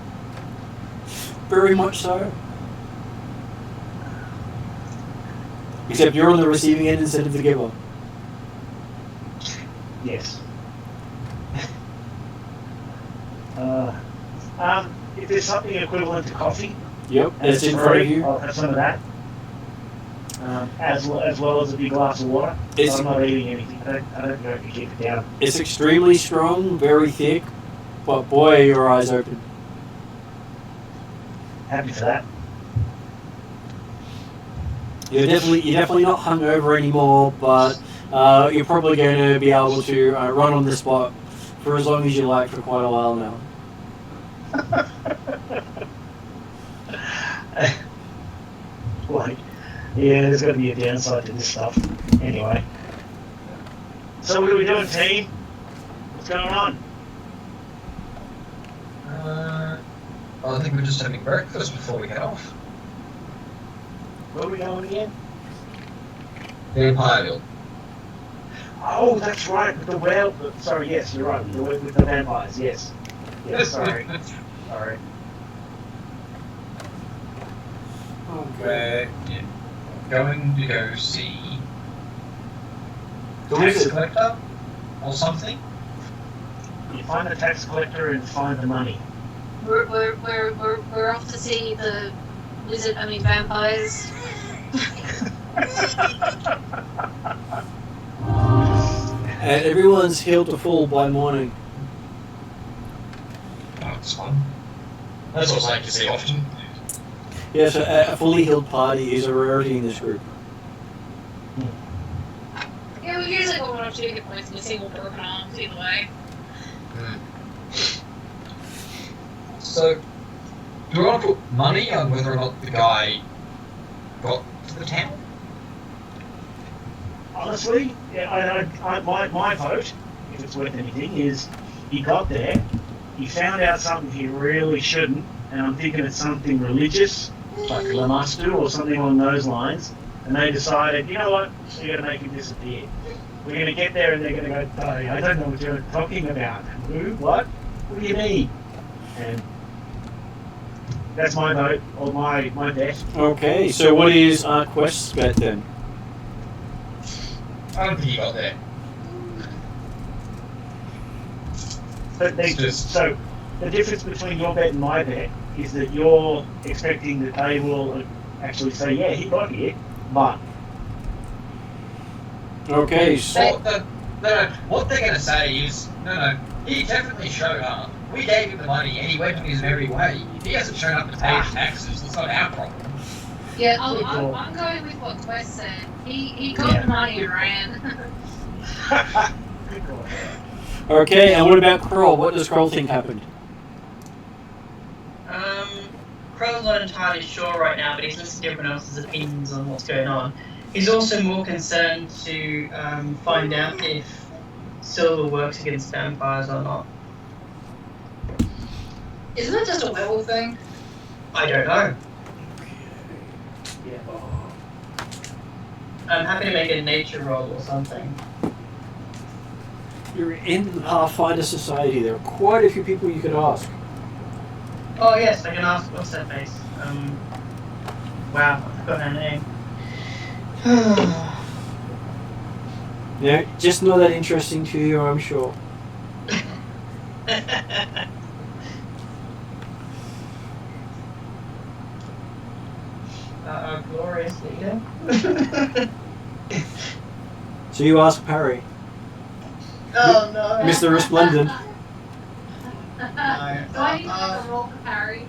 Very much so. Except you're on the receiving end instead of the giver. Yes. If there's something equivalent to coffee, Yep, and it's in front of you. I'll have some of that. As well as a big glass of water. It's- I'm not eating anything. I don't think I can keep it down. It's extremely strong, very thick, but boy, your eyes open. happy for that. You're definitely not hungover anymore, but you're probably going to be able to run on the spot for as long as you like for quite a while now. Like, yeah, there's got to be a downside to this stuff. Anyway. So what are we doing, team? What's going on? Well, I think we're just having breakfast before we head off. Where are we going again? Vampireville. Oh, that's right, with the whale. Sorry, yes, you're right. With the vampires, yes. Yeah, sorry. Sorry. We're going to go see tax collector or something. You find the tax collector and find the money. We're off to see the vampires. And everyone's healed to full by morning. Oh, that's fun. That's what I like to see often. Yeah, so a fully healed party is a rarity in this group. Yeah, we usually got 1 or 2 hit points missing or broken arms, either way. So, do we want to put money on whether or not the guy got to the town? Honestly, yeah, my vote, if it's worth anything, is he got there, he found out something he really shouldn't, and I'm thinking it's something religious, like Lamastu or something along those lines, and they decided, you know what, we're going to make him disappear. We're going to get there and they're going to go, oh, I don't know what you're talking about. Who? What? What do you mean? And that's my vote, or my bet. Okay, so what is Quest's bet then? I don't think he got there. So the difference between your bet and my bet is that you're expecting that they will actually say, yeah, he got here, but... Okay, so... What they're going to say is, no, he definitely showed up. We gave him the money and he went on his merry way. If he hasn't shown up to pay his taxes, it's not our problem. Yeah, I'm going with what Quest said. He got the money and ran. Okay, and what about Kroll? What does Kroll think happened? Crow's not entirely sure right now, but he's listening to everyone else's opinions on what's going on. He's also more concerned to find out if Silver works against vampires or not. Isn't that just a werewolf thing? I don't know. I'm happy to make a nature roll or something. You're in the Pathfinder Society. There are quite a few people you could ask. Oh yes, I can ask. What's that face? Wow, I forgot her name. Yeah, just not that interesting to you, I'm sure. Glorious leader. So you ask Parry. Oh no. Mr. Resplendent. Do I need to have a roll for Parry?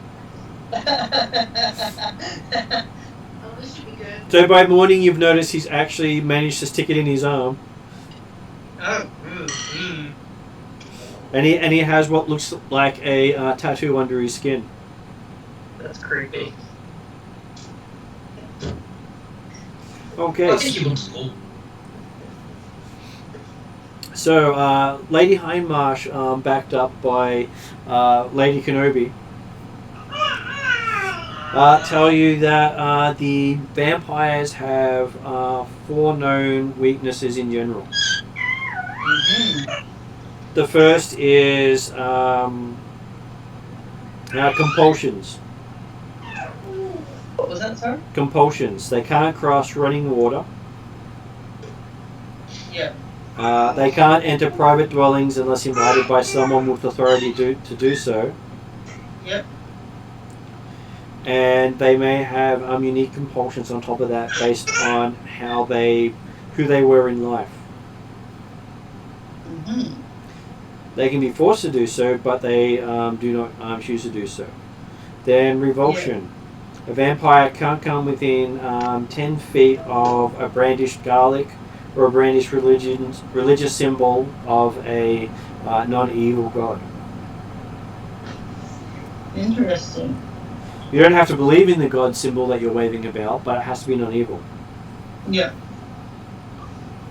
Oh, this should be good. So by morning you've noticed he's actually managed to stick it in his arm. Oh, And he has what looks like a tattoo under his skin. That's creepy. Okay. I think he looks cool. So Lady Hindmarsh, backed up by Lady Kenobi, tell you that the vampires have 4 known weaknesses in general. Mm-hmm. The first is compulsions. What was that, sir? Compulsions. They can't cross running water. Yeah. They can't enter private dwellings unless invited by someone with authority to do so. Yep. And they may have unique compulsions on top of that based on who they were in life. Mm-hmm. They can be forced to do so, but they do not choose to do so. Then revulsion. A vampire can't come within 10 feet of a brandished garlic or a brandished religious symbol of a non-evil god. Interesting. You don't have to believe in the god symbol that you're waving about, but it has to be non-evil. Yeah.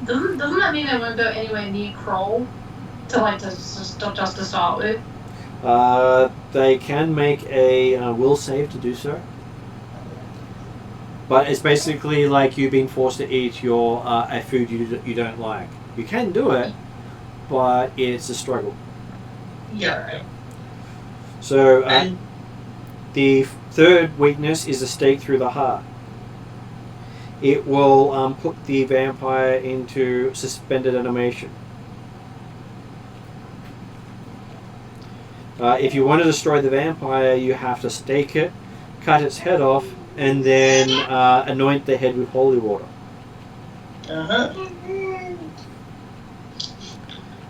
Doesn't that mean I won't go anywhere near Kroll just to start with? They can make a will save to do so. But it's basically like you being forced to eat your a food you don't like. You can do it, but it's a struggle. Yeah. So the third weakness is a stake through the heart. It will put the vampire into suspended animation. If you want to destroy the vampire, you have to stake it, cut its head off, and then anoint the head with holy water. Uh-huh.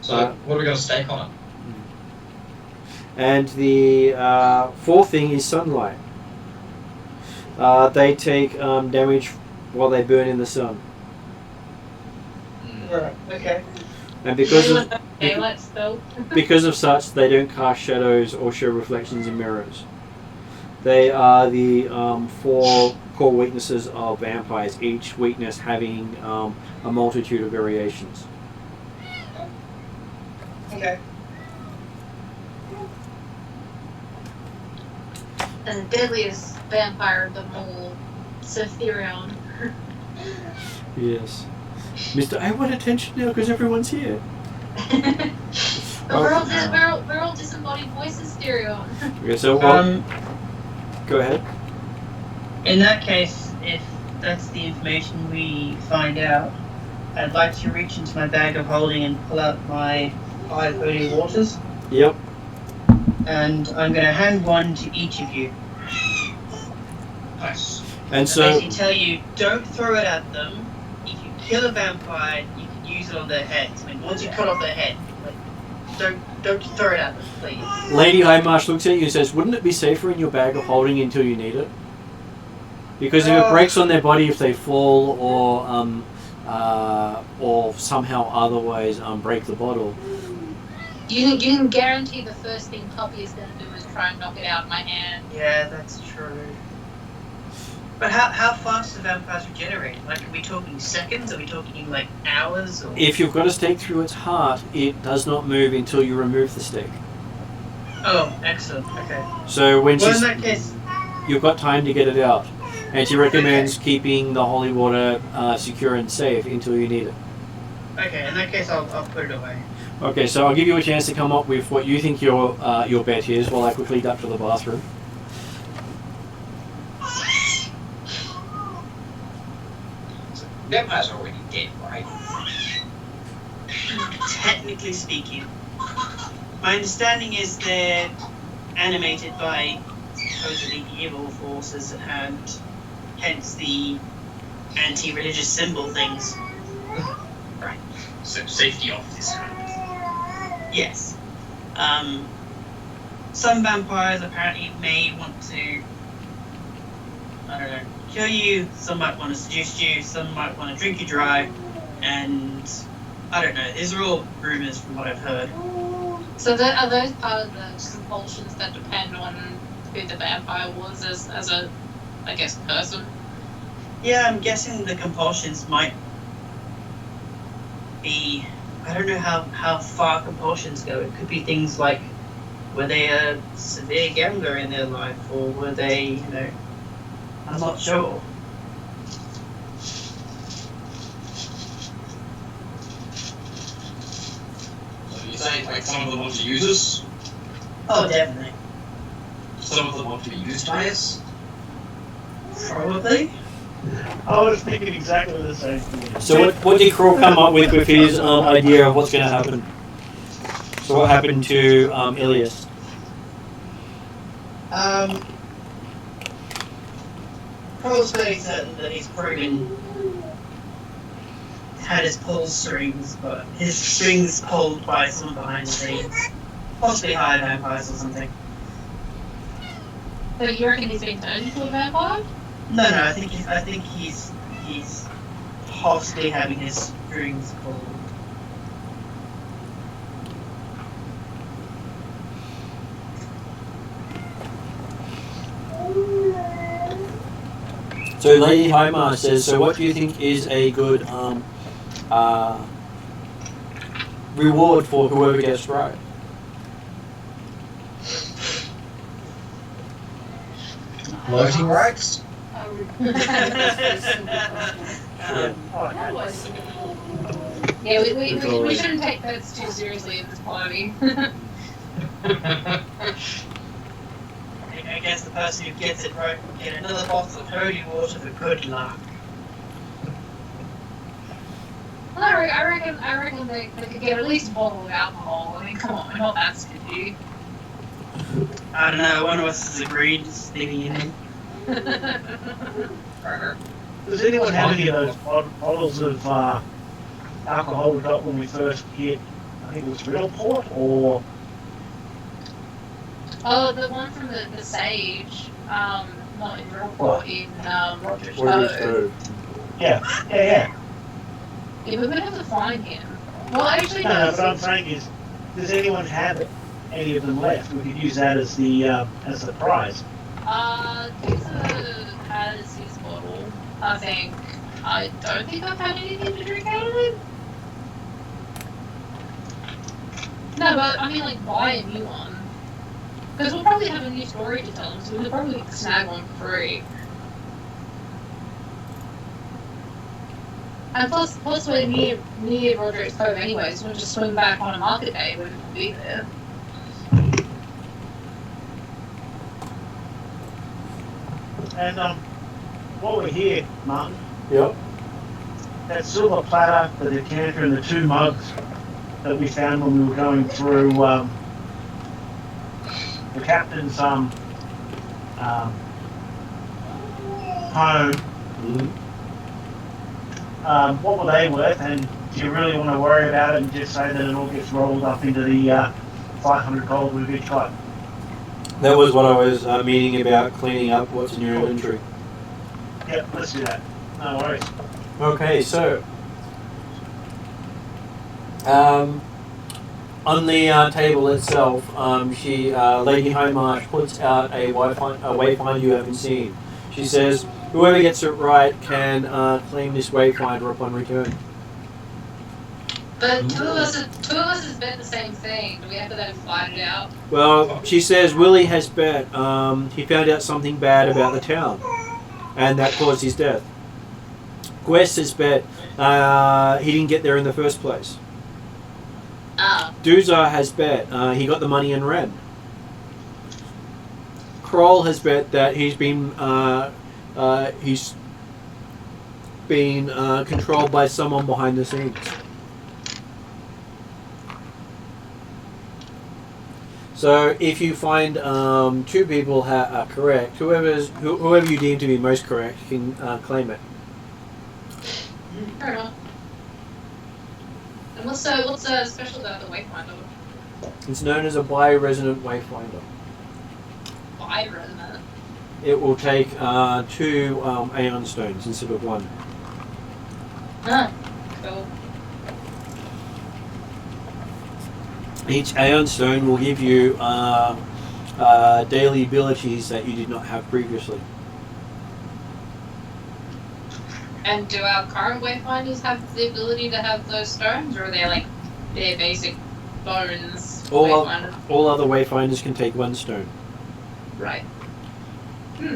So, what are we going to stake on it? And the fourth thing is sunlight. They take damage while they burn in the sun. Right. Okay. And because of Daylight spell. because of such, they don't cast shadows or show reflections in mirrors. They are the 4 core weaknesses of vampires, each weakness having a multitude of variations. Okay. And the deadliest vampire of them all, Setherion. Yes. Mr. I want attention now because everyone's here. But we're all disembodied voices, Therion. Okay, so go ahead. In that case, if that's the information we find out, I'd like to reach into my bag of holding and pull out my 5 holy waters, Yep. and I'm going to hand one to each of you. Nice. And And so basically tell you, don't throw it at them. If you kill a vampire, you can use it on their heads. I mean, once you cut off their head, like, don't throw it at them, please. Lady High Marsh looks at you and says, "Wouldn't it be safer in your bag of holding until you need it? Because if it breaks on their body, if they fall or somehow otherwise break the bottle." You can guarantee the first thing Puppy is going to do is try and knock it out of my hand. Yeah, that's true. But how fast do vampires regenerate? Like, are we talking seconds? Are we talking, like, hours? Or... If you've got a stake through its heart, it does not move until you remove the stake. Oh, excellent. Okay. So when Well, in she's, that case... you've got time to get it out. And she recommends keeping the holy water secure and safe until you need it. Okay, in that case, I'll put it away. Okay, so I'll give you a chance to come up with what you think your bet is while I quickly duck to the bathroom. Vampire's already dead, right? Technically speaking. My understanding is they're animated by supposedly evil forces and hence the anti-religious symbol things. Right. So safety off this kind of. Yes. Some vampires apparently may want to, I don't know, kill you, some might want to seduce you, some might want to drink you dry, and I don't know, these are all rumours from what I've heard. So are those part of the compulsions that depend on who the vampire was as a, I guess, person? Yeah, I'm guessing the compulsions might be, I don't know how far compulsions go. It could be things like, were they a severe gambler in their life, or were they, you know, I'm not sure. So you say like some of them want to use us, Oh, definitely. some of them want to be used by us. Probably. I was thinking exactly the same thing. So what did Kroll come up with his idea of what's going to happen? So what happened to Ilias? Probably fairly certain that he's proven had his pull strings, but his strings pulled by someone behind the scenes. Possibly hired vampires or something. But you reckon he's been turned into a vampire? No, I think he's possibly having his strings pulled. So Lady Hymar says, so what do you think is a good reward for whoever gets right? Floating rights? Yeah, we shouldn't take pets too seriously in this party. I guess the person who gets it right will get another bottle of holy water for good luck. I reckon they could get at least a bottle of alcohol. I mean, come on, we're not that stingy. I don't know, one of us has agreed to sneaking in. Does anyone have any of those bottles of alcohol we got when we first hit, I think it was Riddleport, or... Oh, the one from the Sage, not in Riddleport, in Roger's Warrior's Cove. Cove. Yeah. Yeah, we're gonna have to find him. Well, actually, No, what I'm saying is, does anyone have any of them left? We could use that as the prize. Tisa has his bottle, I think. I don't think I've had anything to drink out of it. No, but I mean, like, buy a new one. Because we'll probably have a new story to tell them, so we could probably snag one for free. And plus we're near Roderick's Cove anyway, so we'll just swing back on a market day when we'll be there. And while we're here, Martin, Yep. that silver platter, the decanter, and the 2 mugs that we found when we were going through the captain's home. What were they worth? And do you really want to worry about it and just say that it all gets rolled up into the 500 gold we've each got? That was what I was meaning about cleaning up what's in your inventory. Yep, let's do that. No worries. Okay, so on the table itself, Lady Homarsh puts out a wayfinder you haven't seen. She says, whoever gets it right can claim this wayfinder upon return. But two of us has bet the same thing. Do we have to then find it out? Well, she says Willie has bet he found out something bad about the town, and that caused his death. Quest has bet he didn't get there in the first place. Duzar has bet he got the money and ran. Kroll has bet that he's been controlled by someone behind the scenes. So if you find 2 people are correct, whoever you deem to be most correct can claim it. Fair enough. And what's special about the wayfinder? It's known as a bi-resonant wayfinder. Bi-resonant? It will take 2 Aeon stones instead of 1. Huh. Cool. Each Aeon stone will give you daily abilities that you did not have previously. And do our current wayfinders have the ability to have those stones, or are they like their basic bones? All other wayfinders can take 1 stone. Right.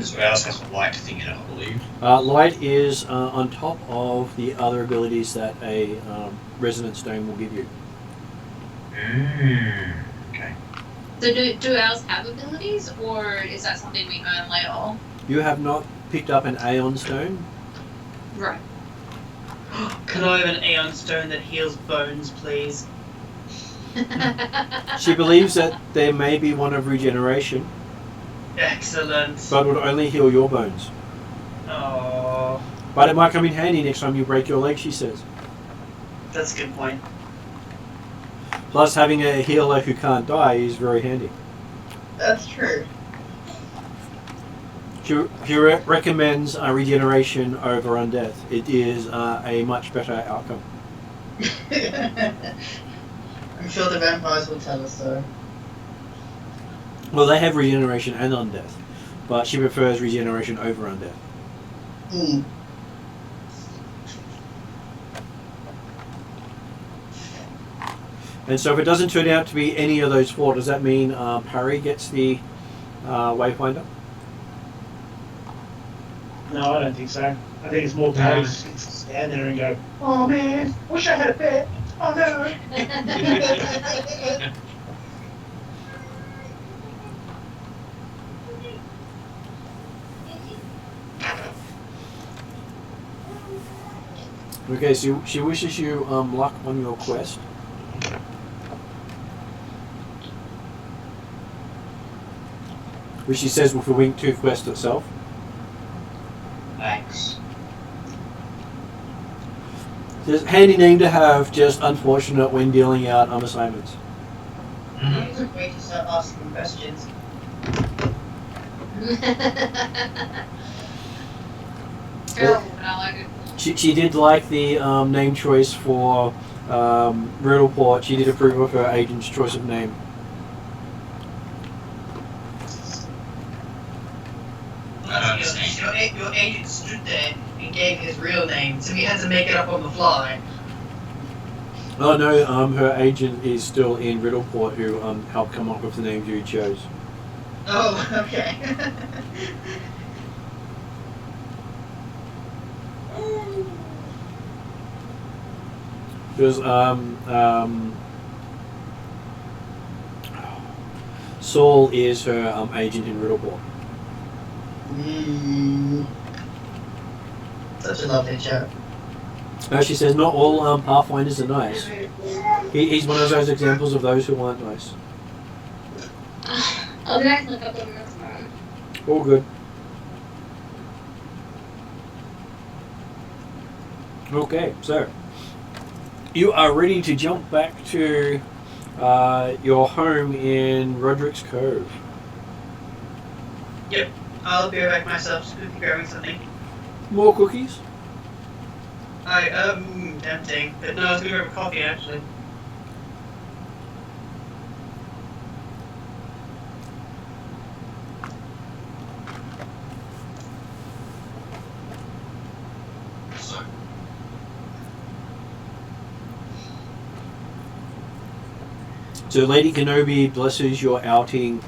So ours has a light thing in it, I believe. Light is on top of the other abilities that a resonant stone will give you. Okay. So do ours have abilities, or is that something we earn later? You have not picked up an Aeon stone. Right. Can I have an Aeon stone that heals bones, please? She believes that there may be one of regeneration, Excellent. but would only heal your bones. Oh, But it might come in handy next time you break your leg, she says. that's a good point. Plus, having a healer who can't die is very handy. That's true. She recommends regeneration over undeath. It is a much better outcome. I'm sure the vampires will tell us so. Well, they have regeneration and undeath, but she prefers regeneration over undeath. Mm. And so if it doesn't turn out to be any of those four, does that mean Parry gets the Wayfinder? No, I don't think so. I think it's more Parry just gets to stand there and go, oh man, wish I had a pet. Oh no. Okay, so she wishes you luck on your quest. Which she says will for Wing 2 quest itself. Thanks. It's a handy name to have, just unfortunate when dealing out assignments. Mhm. It's a way to start asking questions. Terrible, but I like it. She did like the name choice for Riddleport. She did approve of her agent's choice of name. I don't understand. Your agent stood there and gave his real name, so he had to make it up on the fly. Oh no, her agent is still in Riddleport who helped come up with the name you chose. Oh, okay. Because Saul is her agent in Riddleport. Such a lovely chap. She says not all Pathfinders are nice. He's one of those examples of those who aren't nice. I'll be back in a couple of minutes, Mom. All good. Okay, so you are ready to jump back to your home in Roderick's Cove. Yep. I'll be right back myself, just quickly grabbing something. More cookies? Tempting. But no, I was gonna grab a coffee actually. So Lady Kenobi blesses your outing.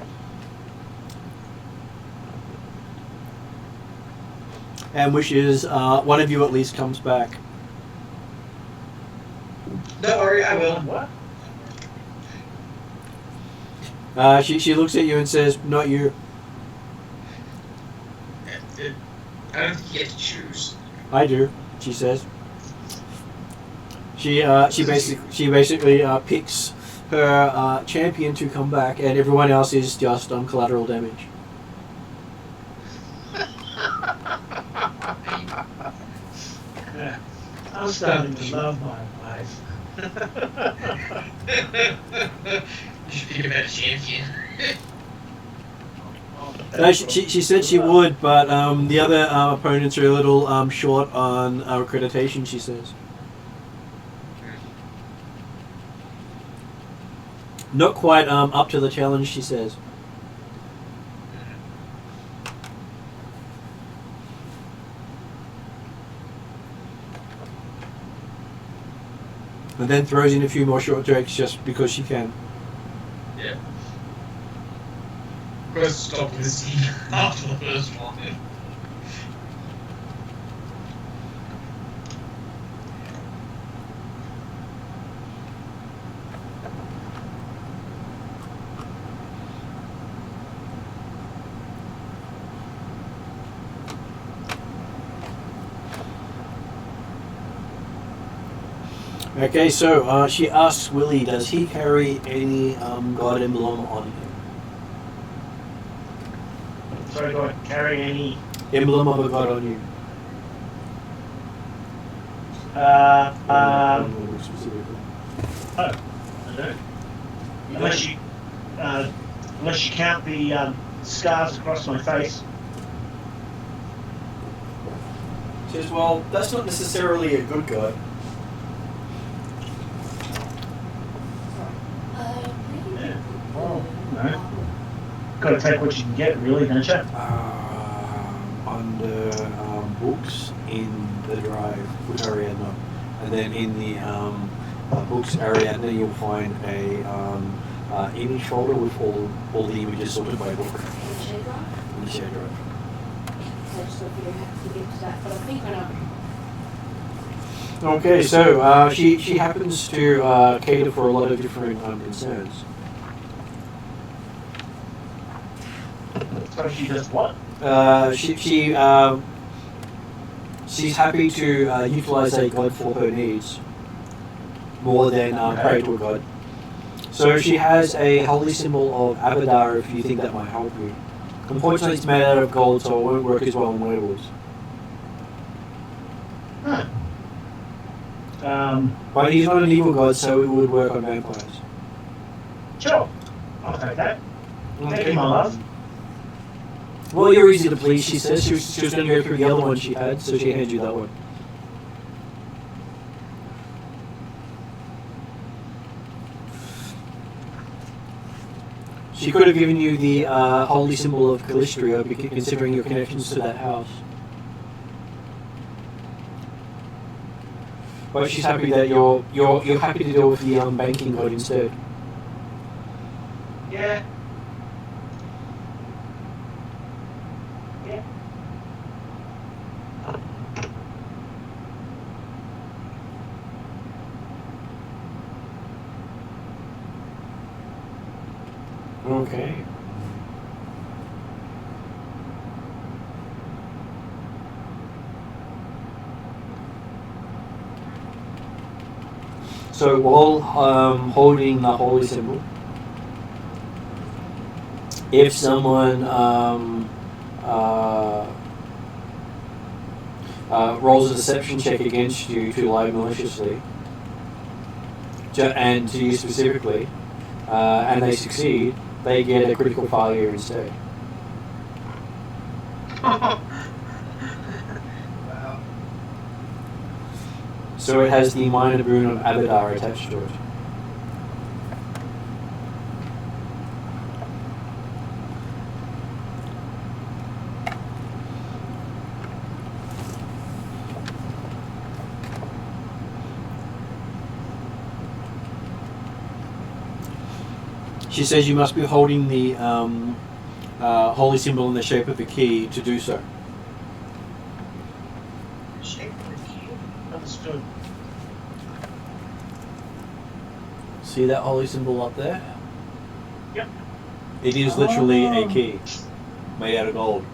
And wishes one of you at least comes back. Don't worry, I will. What? She looks at you and says, "Not you." I don't think you get to choose. I do, she says. She basically picks her champion to come back, and everyone else is just collateral damage. I'm starting to love my wife. You should pick a better champion. No, she said she would, but the other opponents are a little short on accreditation, she says. Not quite up to the challenge, she says. And then throws in a few more short treks just because she can. Yeah. Quest stop listening after the first one. Okay, so she asks Willie, does he carry any god emblem on him? Sorry, do I carry any? Emblem of a god on you? Specifically. I don't. Unless you count the scars across my face. Says, well, that's not necessarily a good god. Yeah. Well, no. Got to take what you can get, really, don't you? Under books in the drive, put Ariadna, and then in the books Ariadna, you'll find a image folder with all the images sorted by book. In the share drive. So I just thought you have to get to that, but I think I know. Okay, so she happens to cater for a lot of different concerns. So she does what? She's happy to utilize a god for her needs more than pray to a god. So she has a holy symbol of Abadar if you think that might help you. Unfortunately, it's made out of gold, so it won't work as well in werewolves. Huh. But he's not an evil god, so it would work on vampires. Sure. I'll take that. Thank you, my love. Well, you're easy to please, she says. She was going to go through the other one she had, so she handed you that one. She could have given you the holy symbol of Callistria, considering your connections to that house. But she's happy that you're happy to deal with the banking god instead. Yeah. Yeah. Okay. So while holding the holy symbol, if someone rolls a deception check against you to lie maliciously, and to you specifically, and they succeed, they get a critical failure instead. Wow. So it has the minor boon of Abadar attached to it. She says you must be holding the holy symbol in the shape of a key to do so. Shape of the key. Understood. See that holy symbol up there? Yep. It is literally a key made out of gold.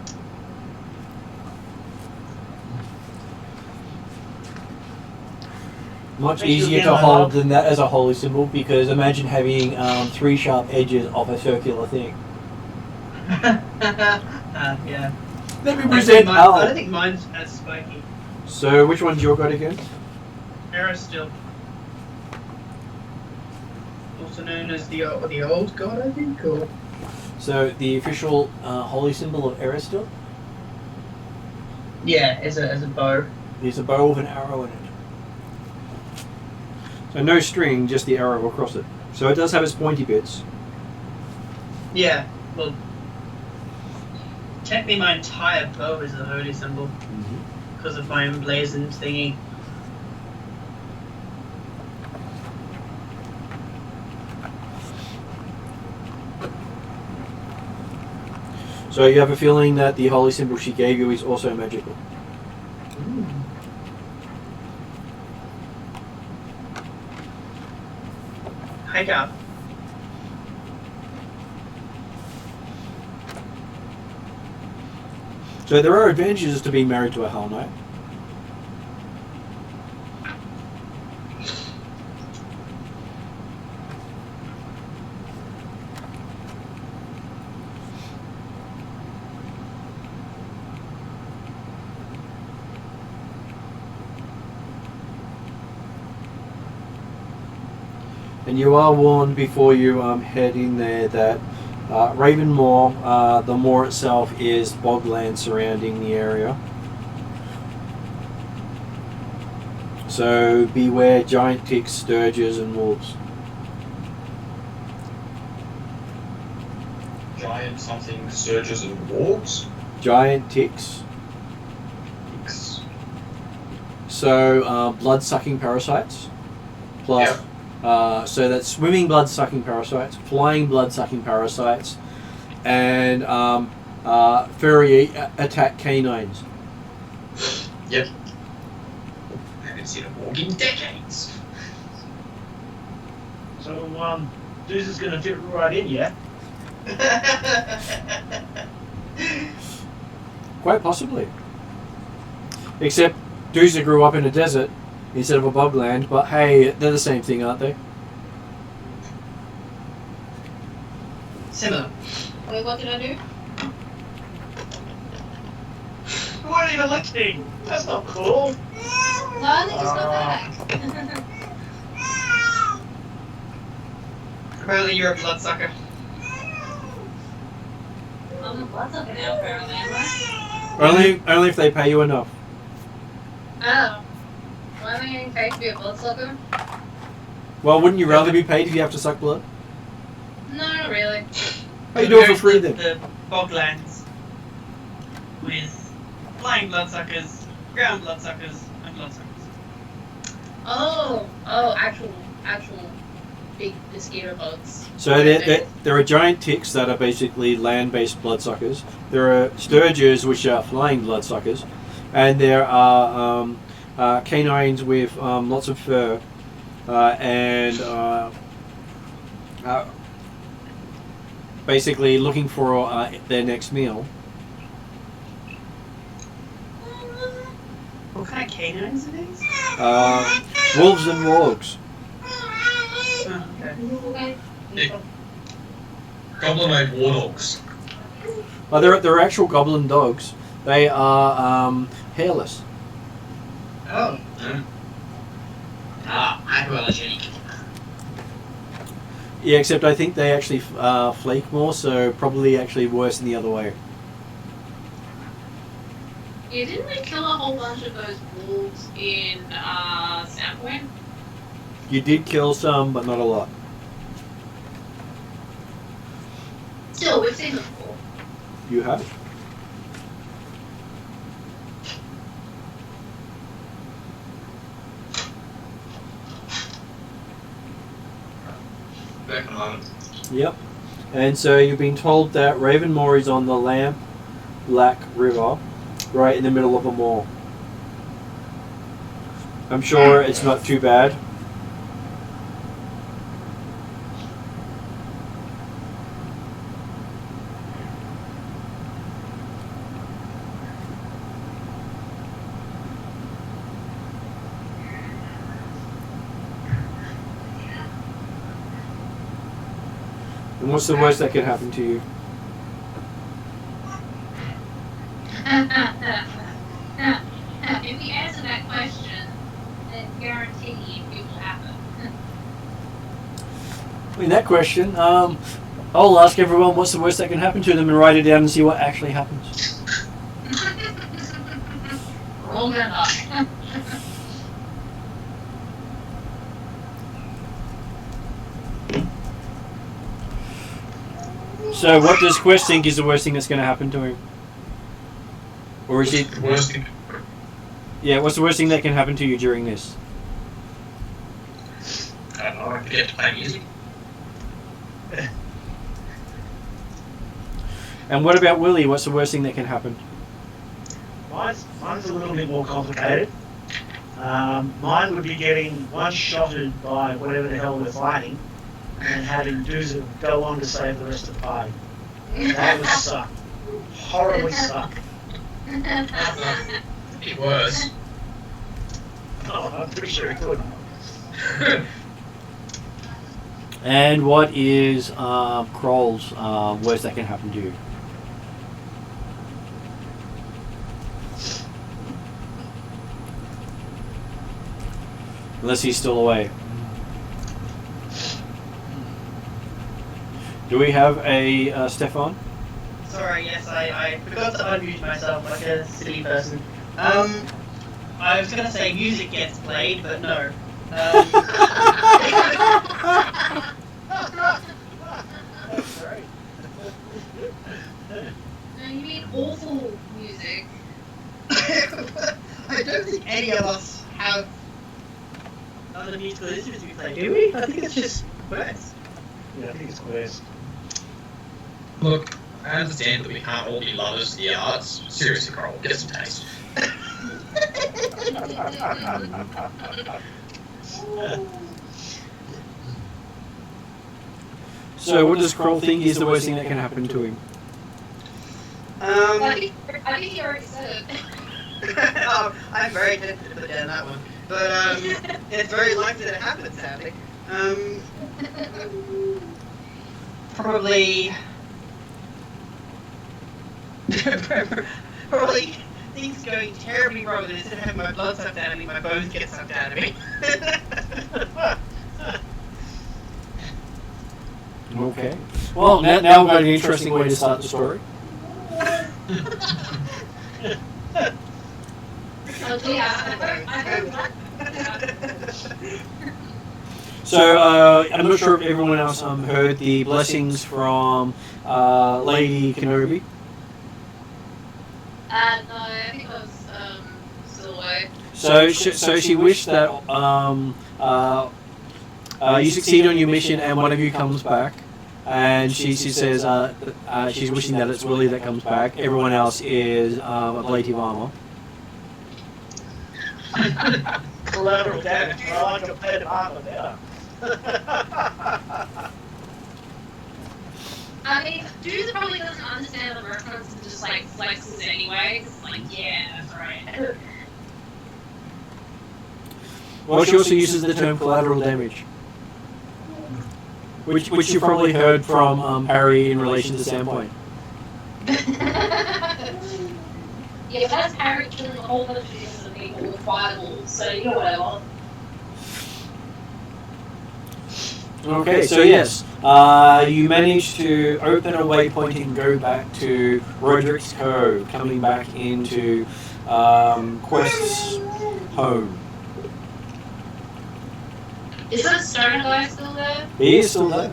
Much Thank you easier again, to my hold love. than that as a holy symbol, because imagine having 3 sharp edges of a circular thing. Yeah. Let me I present don't think mine's as spiky. So which one's your god again? Aristil. Also known as the old god, I think, or So the official holy symbol of Aristil yeah, as a bow. is a bow with an arrow in it. So no string, just the arrow across it. So it does have its pointy bits. Yeah, well, technically my entire bow is a holy symbol because of my emblazoned thingy. So you have a feeling that the holy symbol she gave you is also magical. Hi, Gav. So there are advantages to being married to a Hell Knight. And you are warned before you head in there that Ravensmoor, the moor itself, is bogland surrounding the area. So beware giant ticks, sturges, and wolves. Giant something, surges and wargs. Giant ticks. So blood-sucking parasites. Plus, so that's swimming blood-sucking parasites, flying blood-sucking parasites, and furry attack canines. Yep. I haven't seen a warg in decades. So, Deuce is going to fit right in, yeah? Quite possibly. Except Dooza grew up in a desert instead of a bogland, but hey, they're the same thing, aren't they? Similar. Wait, what did I do? You weren't even listening! That's not cool! No, they just got back. Apparently you're a bloodsucker. I'm a bloodsucker now, apparently, am I? Only if they pay you enough. Oh. Why am I getting paid to be a bloodsucker? Well, wouldn't you rather be paid if you have to suck blood? No, not really. How you do it for free then? The boglands with flying bloodsuckers, ground bloodsuckers, and bloodsuckers. Oh, actual big mosquito bugs. So there are giant ticks that are basically land-based bloodsuckers. There are sturges, which are flying bloodsuckers, and there are canines with lots of fur and basically looking for their next meal. What kind of canines are these? Wolves and wargs. Oh, okay. Yeah. Goblinoid war dogs. They're actual goblin dogs. They are hairless. Oh. Hypoallergenic. Yeah, except I think they actually flake more, so probably actually worse than the other way. Yeah, didn't we kill a whole bunch of those wolves in Sandpoint? You did kill some, but not a lot. Still, we've seen them before. You have. Back on island. Yep. And so you've been told that Ravensmoor is on the Lamp Black River, right in the middle of a moor. I'm sure it's not too bad. And what's the worst that could happen to you? If you answer that question, then guarantee it will happen. In that question, I'll ask everyone what's the worst that can happen to them and write it down and see what actually happens. Roll that die. So what does Quest think is the worst thing that's going to happen to him? Or is it... The worst thing. Yeah, what's the worst thing that can happen to you during this? I don't know, I forget to play music. And what about Willie? What's the worst thing that can happen? Mine's a little bit more complicated. Mine would be getting one-shotted by whatever the hell we're fighting and having Dooza go on to save the rest of the party. That would suck. Horribly suck. It was. Oh, I'm pretty sure it could. And what is Kroll's worst that can happen to you? Unless he's still away. Do we have a Stefan? Sorry, yes, I forgot to unmute myself like a silly person. I I was gonna say music gets played, but no. That's great. No, you mean awful music. I don't think any of us have other musical instruments we play, do we? I think it's just words. Yeah, I think it's Quest. Look, I understand that we can't all be lovers of the arts. Seriously, Carl, get some taste. So, what does Kroll think is the worst thing that can happen to him? I think you already said it. I'm very tempted to put down that one, but it's very likely that it happens. Sadly, probably things going terribly wrong, and instead of having my blood sucked out of me, my bones get sucked out of me. Okay. Well, now we've got an interesting way to start the story. Oh, yeah. So, I'm not sure if everyone else heard the blessings from Lady Kenobi. No, I think I was still away. So she wished that you succeed on your mission and one of you comes back. And she says she's wishing that it's Willie that comes back. Everyone else is ablative armor. Collateral damage. I like a plate of armor better. I mean, Dude probably doesn't understand the reference and just like flexes anyway. It's like, yeah, that's right. Well, she also uses the term collateral damage, which you probably heard from Harry in relation to Sandpoint. Yeah, but that's Harry killing a whole bunch of innocent people with fireballs, so you know whatever. Okay, so yes, you managed to open a waypoint and go back to Roderick's Cove, coming back into Quest's home. Is that stone guy still there? He is still there.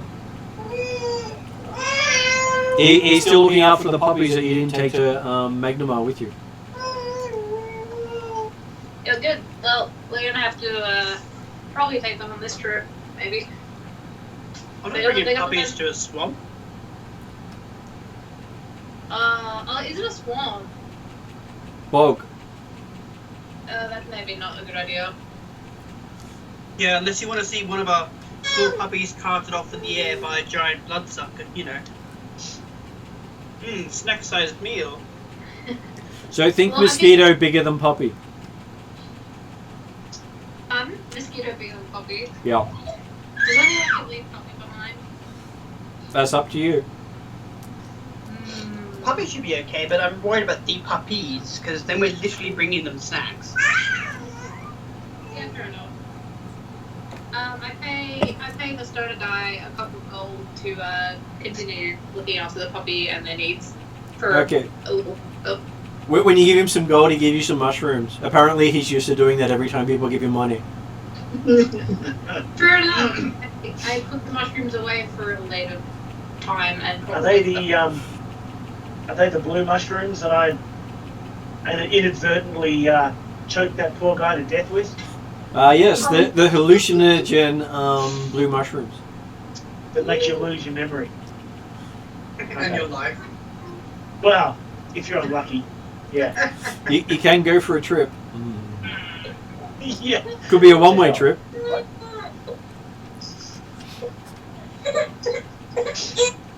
He's still looking out for the puppies that you didn't take to Magnamar with you. Yeah, good. Well, we're gonna have to probably take them on this trip, maybe. I'm not bringing puppies to a swamp. Is it a swamp? Bog. That's maybe not a good idea. Yeah, unless you want to see one of our school puppies carted off in the air by a giant bloodsucker, you know. Snack-sized meal. So think Well, mosquito bigger than puppy. Mosquito bigger than puppy. Yeah, Does anyone have to leave puppy behind? that's up to you. Puppies should be okay, but I'm worried about the puppies, because then we're literally bringing them snacks. Yeah, fair enough. I pay the starter guy a couple of gold to continue looking after the puppy and their needs for Okay. a little. When you give him some gold, he gives you some mushrooms. Apparently, he's used to doing that every time people give him money. Fair enough. I put the mushrooms away for a later time and. Are they the blue mushrooms that I inadvertently choked that poor guy to death with? Yes, the hallucinogen blue mushrooms. That makes you lose your memory. And your life. Well, if you're unlucky, yeah. You can go for a trip. Yeah. Could be a one-way trip.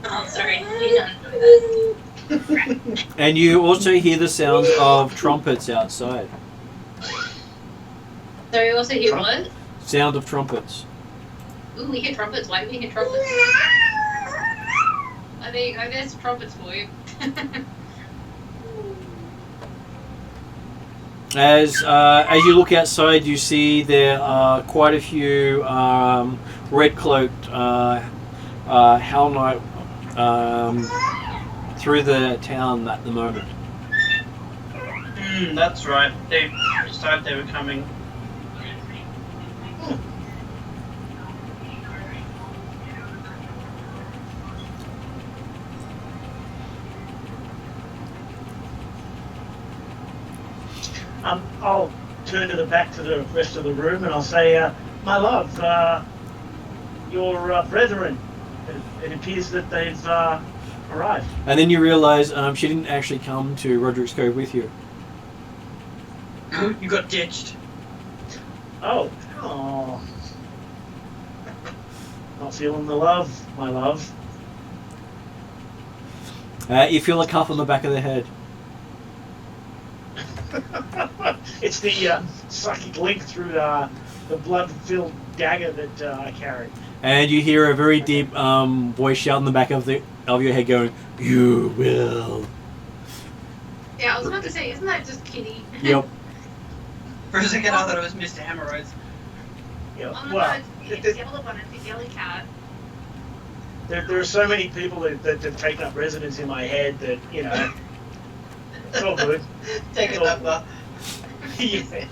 Oh, sorry. You don't do that. And you also hear the sounds of trumpets outside. So you also hear what? Sound of trumpets. Ooh, we hear trumpets. Why do we hear trumpets? There you go. There's trumpets for you. As you look outside, you see there are quite a few red-cloaked Hell Knight through the town at the moment. That's right. They decided they were coming. I'll turn to the rest of the room and I'll say, my love, your brethren, it appears that they've arrived. And then you realise she didn't actually come to Roderick's Cove with you. You got ditched. Oh. Not feeling the love, my love. You feel a cuff on the back of the head. It's the psychic link through the blood-filled dagger that I carry. And you hear a very deep voice shout in the back of your head going, "You will." Yeah, I was about to say, isn't that just Kitty? Yep. For a second, I thought it was Mr. Hemorrhoids. Yeah. Oh no, Well, it's the yellow one, it's the yellow cat. there are so many people that have taken up residence in my head that, it's all good. Take a number. Yeah.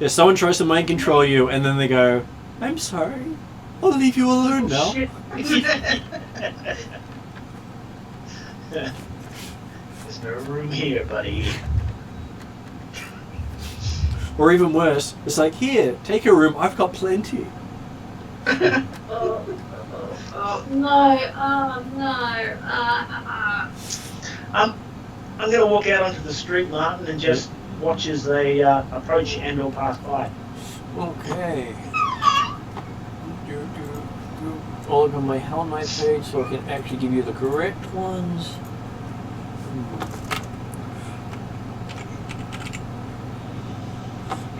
Yeah, someone tries to mind control you, and then they go, "I'm sorry, I'll leave you alone now." Shit. There's no room here, buddy. Or even worse, it's like, "Here, take a room. I've got plenty." Oh no, I'm going to walk out onto the street, Martin, and just watch as they approach and/or pass by. Okay. I'll open my Hell Knight page so I can actually give you the correct ones.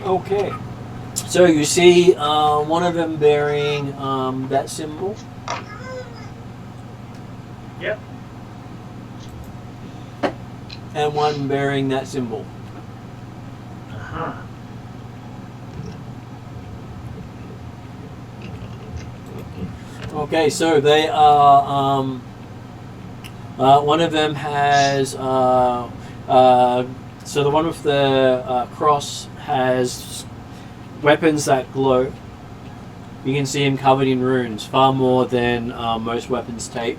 Okay. So you see one of them bearing that symbol. Yep. And one bearing that symbol. Uh-huh. Okay, so they are. One of them has. So the one with the cross has weapons that glow. You can see him covered in runes, far more than most weapons take.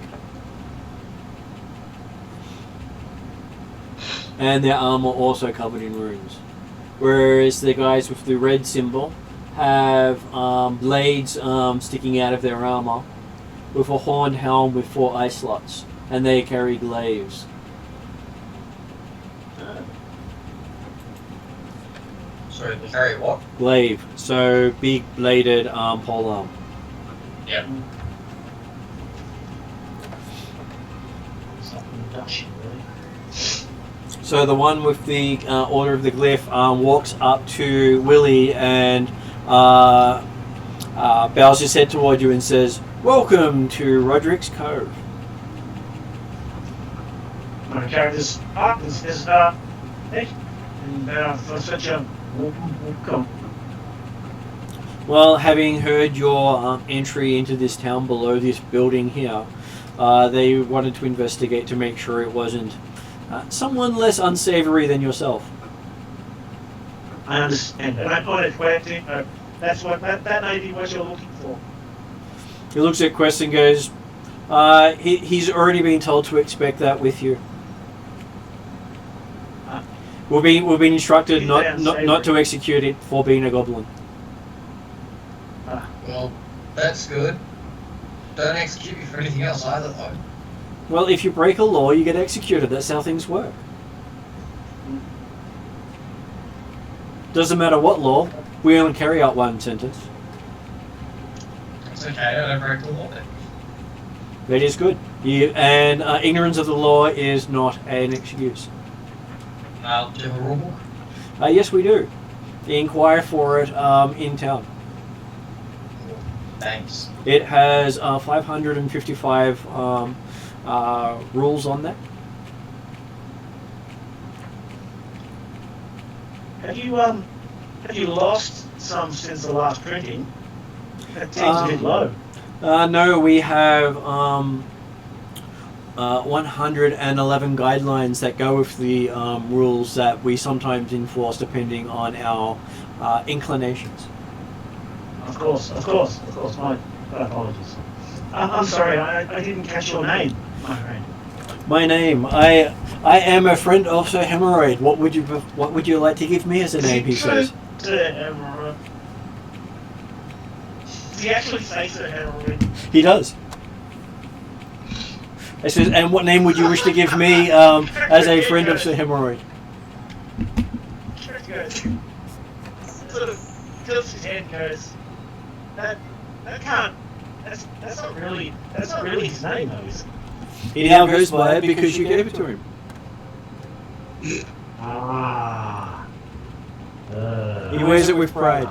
And their armor also covered in runes. Whereas the guys with the red symbol have blades sticking out of their armor with a horned helm with 4 eye slots, and they carry glaives. Sorry, they carry what? Glaive, so big bladed polearm. Yep. Something dusty, really. So the one with the Order of the Glyph walks up to Willie and bows his head toward you and says, "Welcome to Roderick's Cove." My character's art is hey, and for such a welcome. Well, having heard your entry into this town below this building here, they wanted to investigate to make sure it wasn't someone less unsavory than yourself. I understand. And I put it where that's what that may be what you're looking for. He looks at Quest and goes, he's already been told to expect that with you. We've been instructed not to execute it for being a goblin. Well, that's good. Don't execute me for anything else either, though. Well, if you break a law, you get executed. That's how things work. Doesn't matter what law, we only carry out one sentence. It's okay, I don't break the law then. That is good. And ignorance of the law is not an excuse. Do you have a rulebook? Yes, we do. Inquire for it in town. Thanks. It has 555 rules on that. Have you lost some since the last printing? That seems a bit low. No, we have 111 guidelines that go with the rules that we sometimes enforce depending on our inclinations. Of course. My apologies. I'm sorry, I didn't catch your name, my friend. My name, I am a friend of Sir Hemorrhoid. What would you like to give me as a name? He says. Sir Hemorrhoid. Does he actually say Sir Hemorrhoid? He does. It says, and what name would you wish to give me as a friend of Sir Hemorrhoid? Sort of tilts his head and goes, that can't, that's not really his name though, is it? He now goes by it because you gave it to him. Ah. He wears it with pride.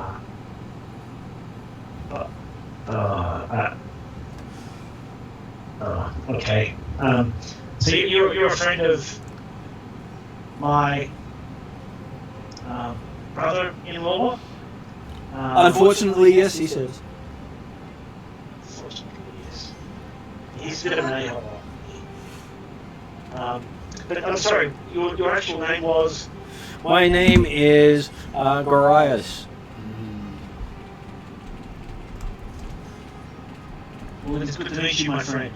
Okay. So you're a friend of my brother-in-law? Unfortunately, yes, he says. Unfortunately, yes. He's a bit of an a-hole. But I'm sorry, your actual name was? My name is Gorias. Well, it's good to meet you, my friend.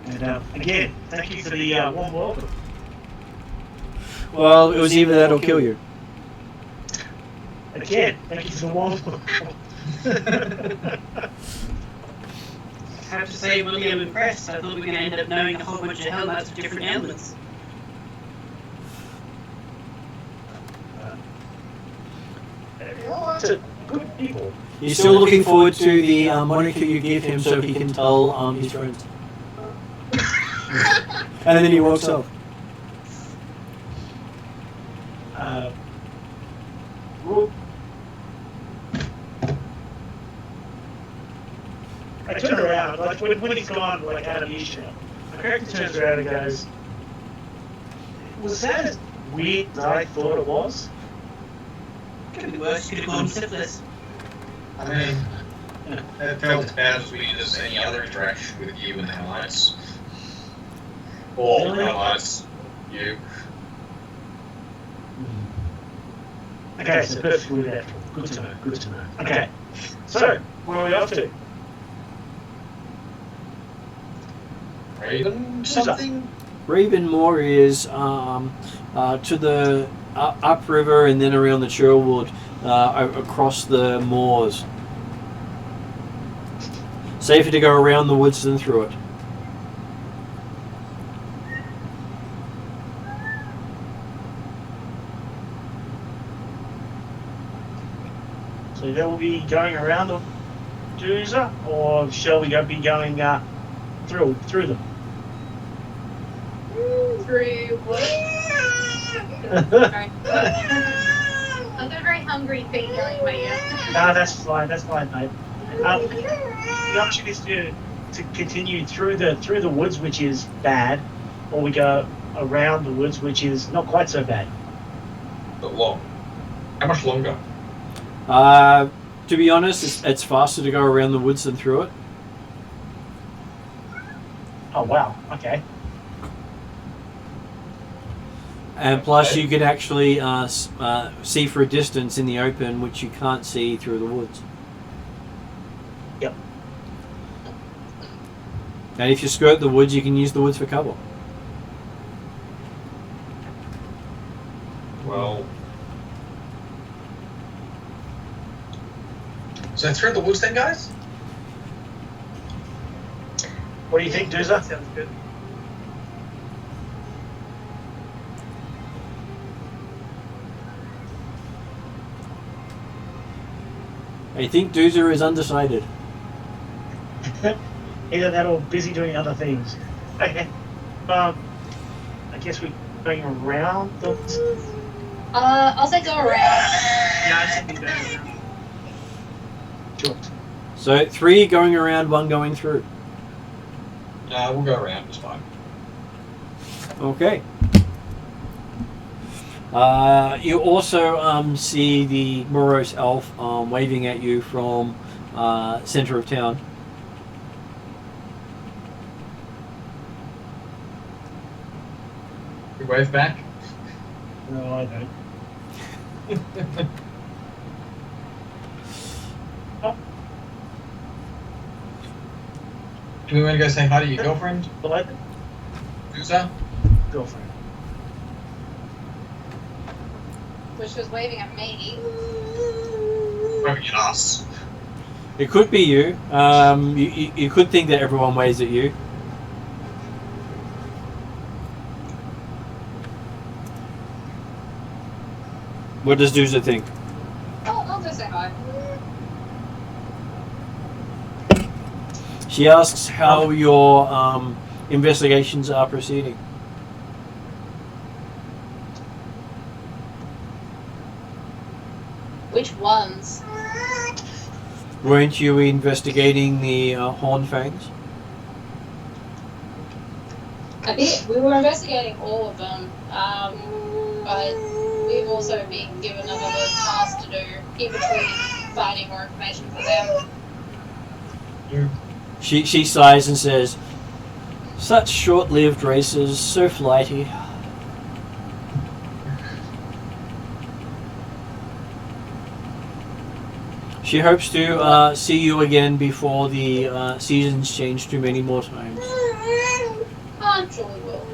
And again, thank you for the warm welcome. Well, it was either that or kill you. Again, thank you for the warm welcome. I have to say, Willie, I'm impressed. I thought we were going to end up knowing a whole bunch of hell lots of different elements. Good people. He's still looking forward to the moniker you give him so he can tell his friends. And then he walks off. I turn around, like when he's gone, like out of earshot. My character turns around and goes, "Was that as weird as I thought it was?" Could be worse. Could have gone syphilis. I mean, it felt about as weird as any other interaction with you and the Alliance. Or Really? Alliance, you. Okay, so perfectly natural. Good to know, good to know. Okay, so, where are we off to? Raven something? Ravensmoor is to the upriver and then around the Churlwood, across the moors. Safer to go around the woods than through it. So they will be going around the Doozer, or shall we be going through them? Through what? Sorry. I've got a very hungry thing going in my ear. No, that's fine, mate. The option is to continue through the woods, which is bad, or we go around the woods, which is not quite so bad. But long. How much longer? To be honest, it's faster to go around the woods than through it. Oh wow, okay. And plus, you can actually see for a distance in the open, which you can't see through the woods. Yep. And if you skirt the woods, you can use the woods for cover. Well. So through the woods then, guys? What do you think, Doozer? Sounds good. I think Doozer is undecided. Either that or busy doing other things. Okay. I guess we're going around the... I'll say go around. Yeah, I should be going around. Sure. So 3 going around, 1 going through. No, we'll go around, it's fine. Okay. You also see the morose elf waving at you from center of town. You wave back. No, I don't. Do we want to go say hi to your girlfriend? What? Who's that? Girlfriend. Which was waving at me. Waving at us. It could be you. You could think that everyone waves at you. What does Dooza think? I'll just say hi. She asks how your investigations are proceeding. Which ones? Weren't you investigating the Horn Fangs? A bit. We were investigating all of them, but we've also been given another task to do in between finding more information for them. She sighs and says, "Such short-lived races, so flighty." She hopes to see you again before the seasons change too many more times. I'm sure we will.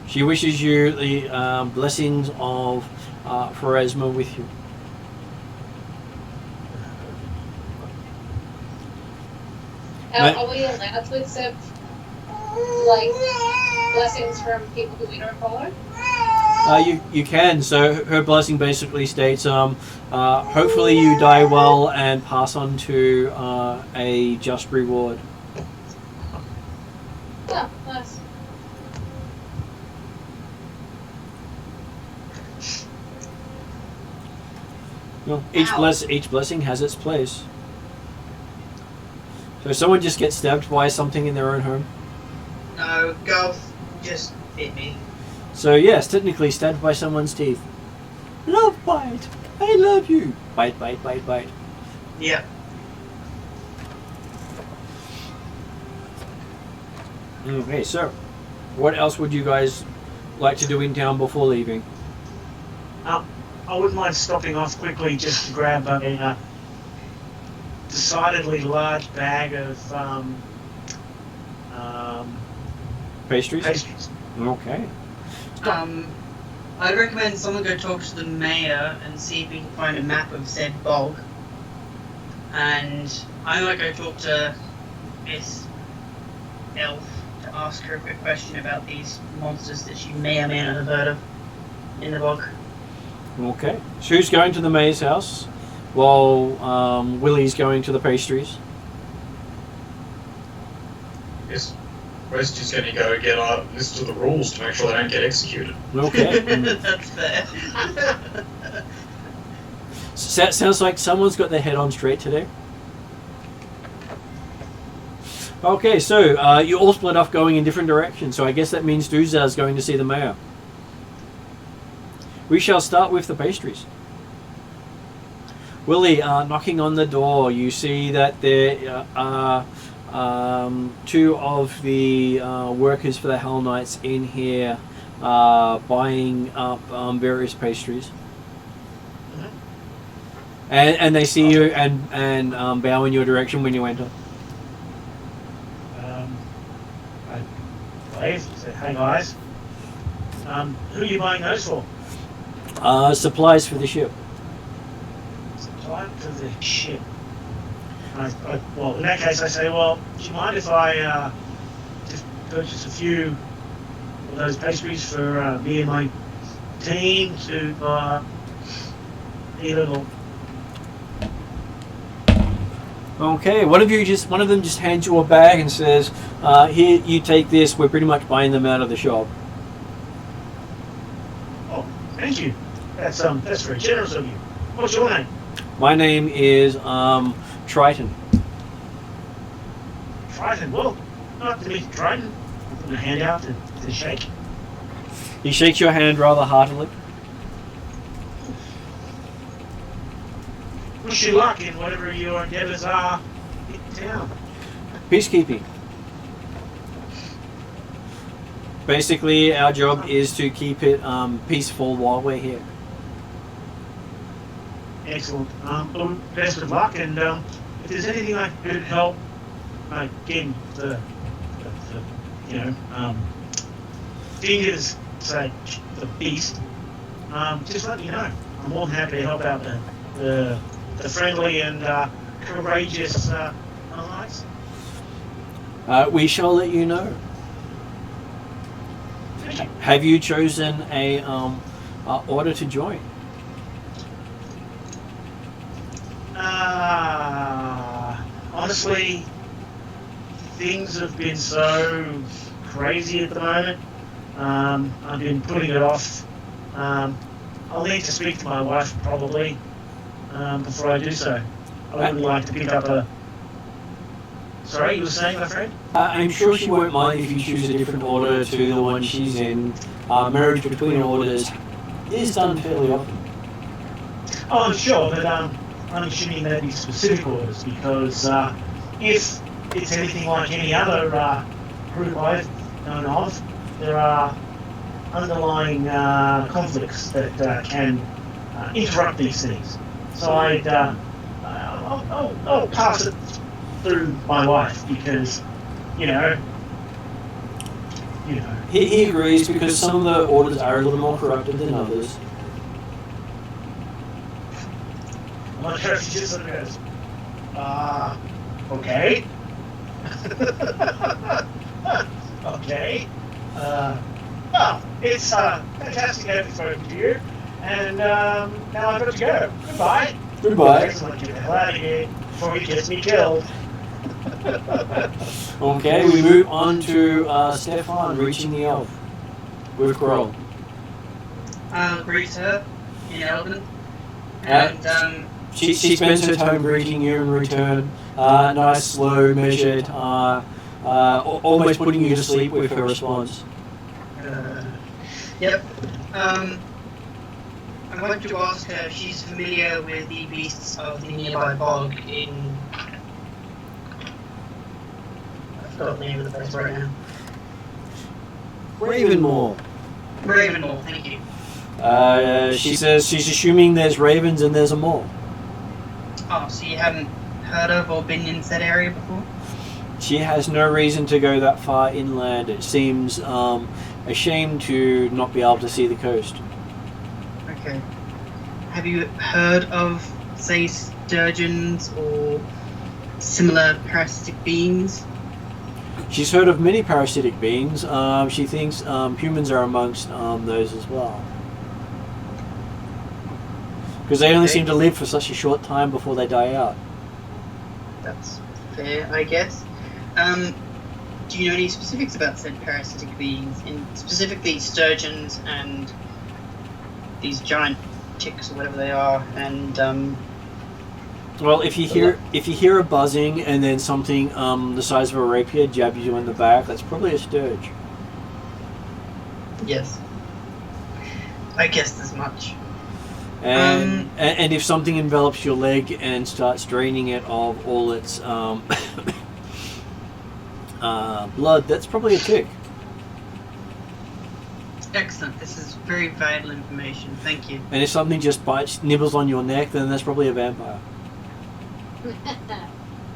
She wishes you the blessings of Ravensmoor with you. Are we allowed to accept, like, blessings from people who we don't follow? You can. So her blessing basically states, hopefully you die well and pass on to a just reward. Yeah, nice. No, each blessing has its place. So someone just gets stabbed by something in their own home. No, golf just hit me. So yes, technically stabbed by someone's teeth. Love bite. I love you. Bite, bite, bite, bite. Yep. Okay, so what else would you guys like to do in town before leaving? I wouldn't mind stopping off quickly just to grab a decidedly large bag of Pastries? Okay. I'd recommend someone go talk to the mayor and see if we can find a map of said bog. And I might go talk to Miss Elf to ask her a quick question about these monsters that she may or may not have heard of in the bog. Okay. So who's going to the mayor's house while Willie's going to the pastries? Yes. West is going to go get a list of the rules to make sure they don't get executed. Okay. That's fair. Sounds like someone's got their head on straight today. Okay, so you all split off going in different directions, so I guess that means Dooza's going to see the mayor. We shall start with the pastries. Willie, knocking on the door, you see that there are two of the workers for the Hell Knights in here buying up various pastries. And they see you and bow in your direction when you enter. I wave, say, hey guys. Who are you buying those for? Supplies for the ship. Supply for the ship. Well, in that case, I say, well, do you mind if I just purchase a few of those pastries for me and my team to eat a little? Okay, one of them just hands you a bag and says, "Here, you take this. We're pretty much buying them out of the shop." Oh, thank you. That's very generous of you. What's your name? My name is Triton. Triton. Well, nice to meet you, Triton. Put a hand out to shake. He shakes your hand rather heartily. wish you luck in whatever your endeavours are in town. Peacekeeping. Basically, our job is to keep it peaceful while we're here. Excellent. Well, best of luck, and if there's anything I could help, again, fingers, say, the beast, just let me know. I'm more than happy to help out the friendly and courageous allies. We shall let you know. Thank you. Have you chosen a order to join? Honestly, things have been so crazy at the moment. I've been putting it off. I'll need to speak to my wife probably before I do so. I wouldn't like to pick up a... Sorry, you were saying, my friend? I'm sure she won't mind if you choose a different order to the one she's in. Marriage between orders is done fairly often. Oh, I'm sure, but I'm assuming there'd be specific orders, because if it's anything like any other group I've known of, there are underlying conflicts that can interrupt these things. So I'll pass it through my wife, because, you know. He agrees, because some of the orders are a little more corrupted than others. I'm not sure if she just sort of goes, okay. Okay. Well, it's fantastic having spoken to you, and now I've got to go. Goodbye. Goodbye. Excellent, get the hell out of here before he gets me killed. Okay, we move on to Stefan reaching the elf with Kroll. I'll greet her in Elven. And she spends her time greeting you in return. Nice, slow, measured, almost putting you to sleep with her response. Yep. I want to ask her if she's familiar with the beasts of the nearby bog in... I forgot the name of the place right now. Ravenmoor. Ravenmoor, thank you. She says she's assuming there's ravens and there's a moor. Oh, so you haven't heard of or been in that area before? She has no reason to go that far inland. It seems a shame to not be able to see the coast. Okay. Have you heard of, say, sturgeons or similar parasitic beings? She's heard of many parasitic beings. She thinks humans are amongst those as well. Because they only seem to live for such a short time before they die out. That's fair, I guess. Do you know any specifics about said parasitic beings, specifically sturgeons and these giant ticks or whatever they are? And well, if you hear a buzzing and then something the size of a rapier jabs you in the back, that's probably a sturge. Yes, I guessed as much. And if something envelops your leg and starts draining it of all its blood, that's probably a tick. Excellent. This is very vital information. Thank you. And if something just nibbles on your neck, then that's probably a vampire.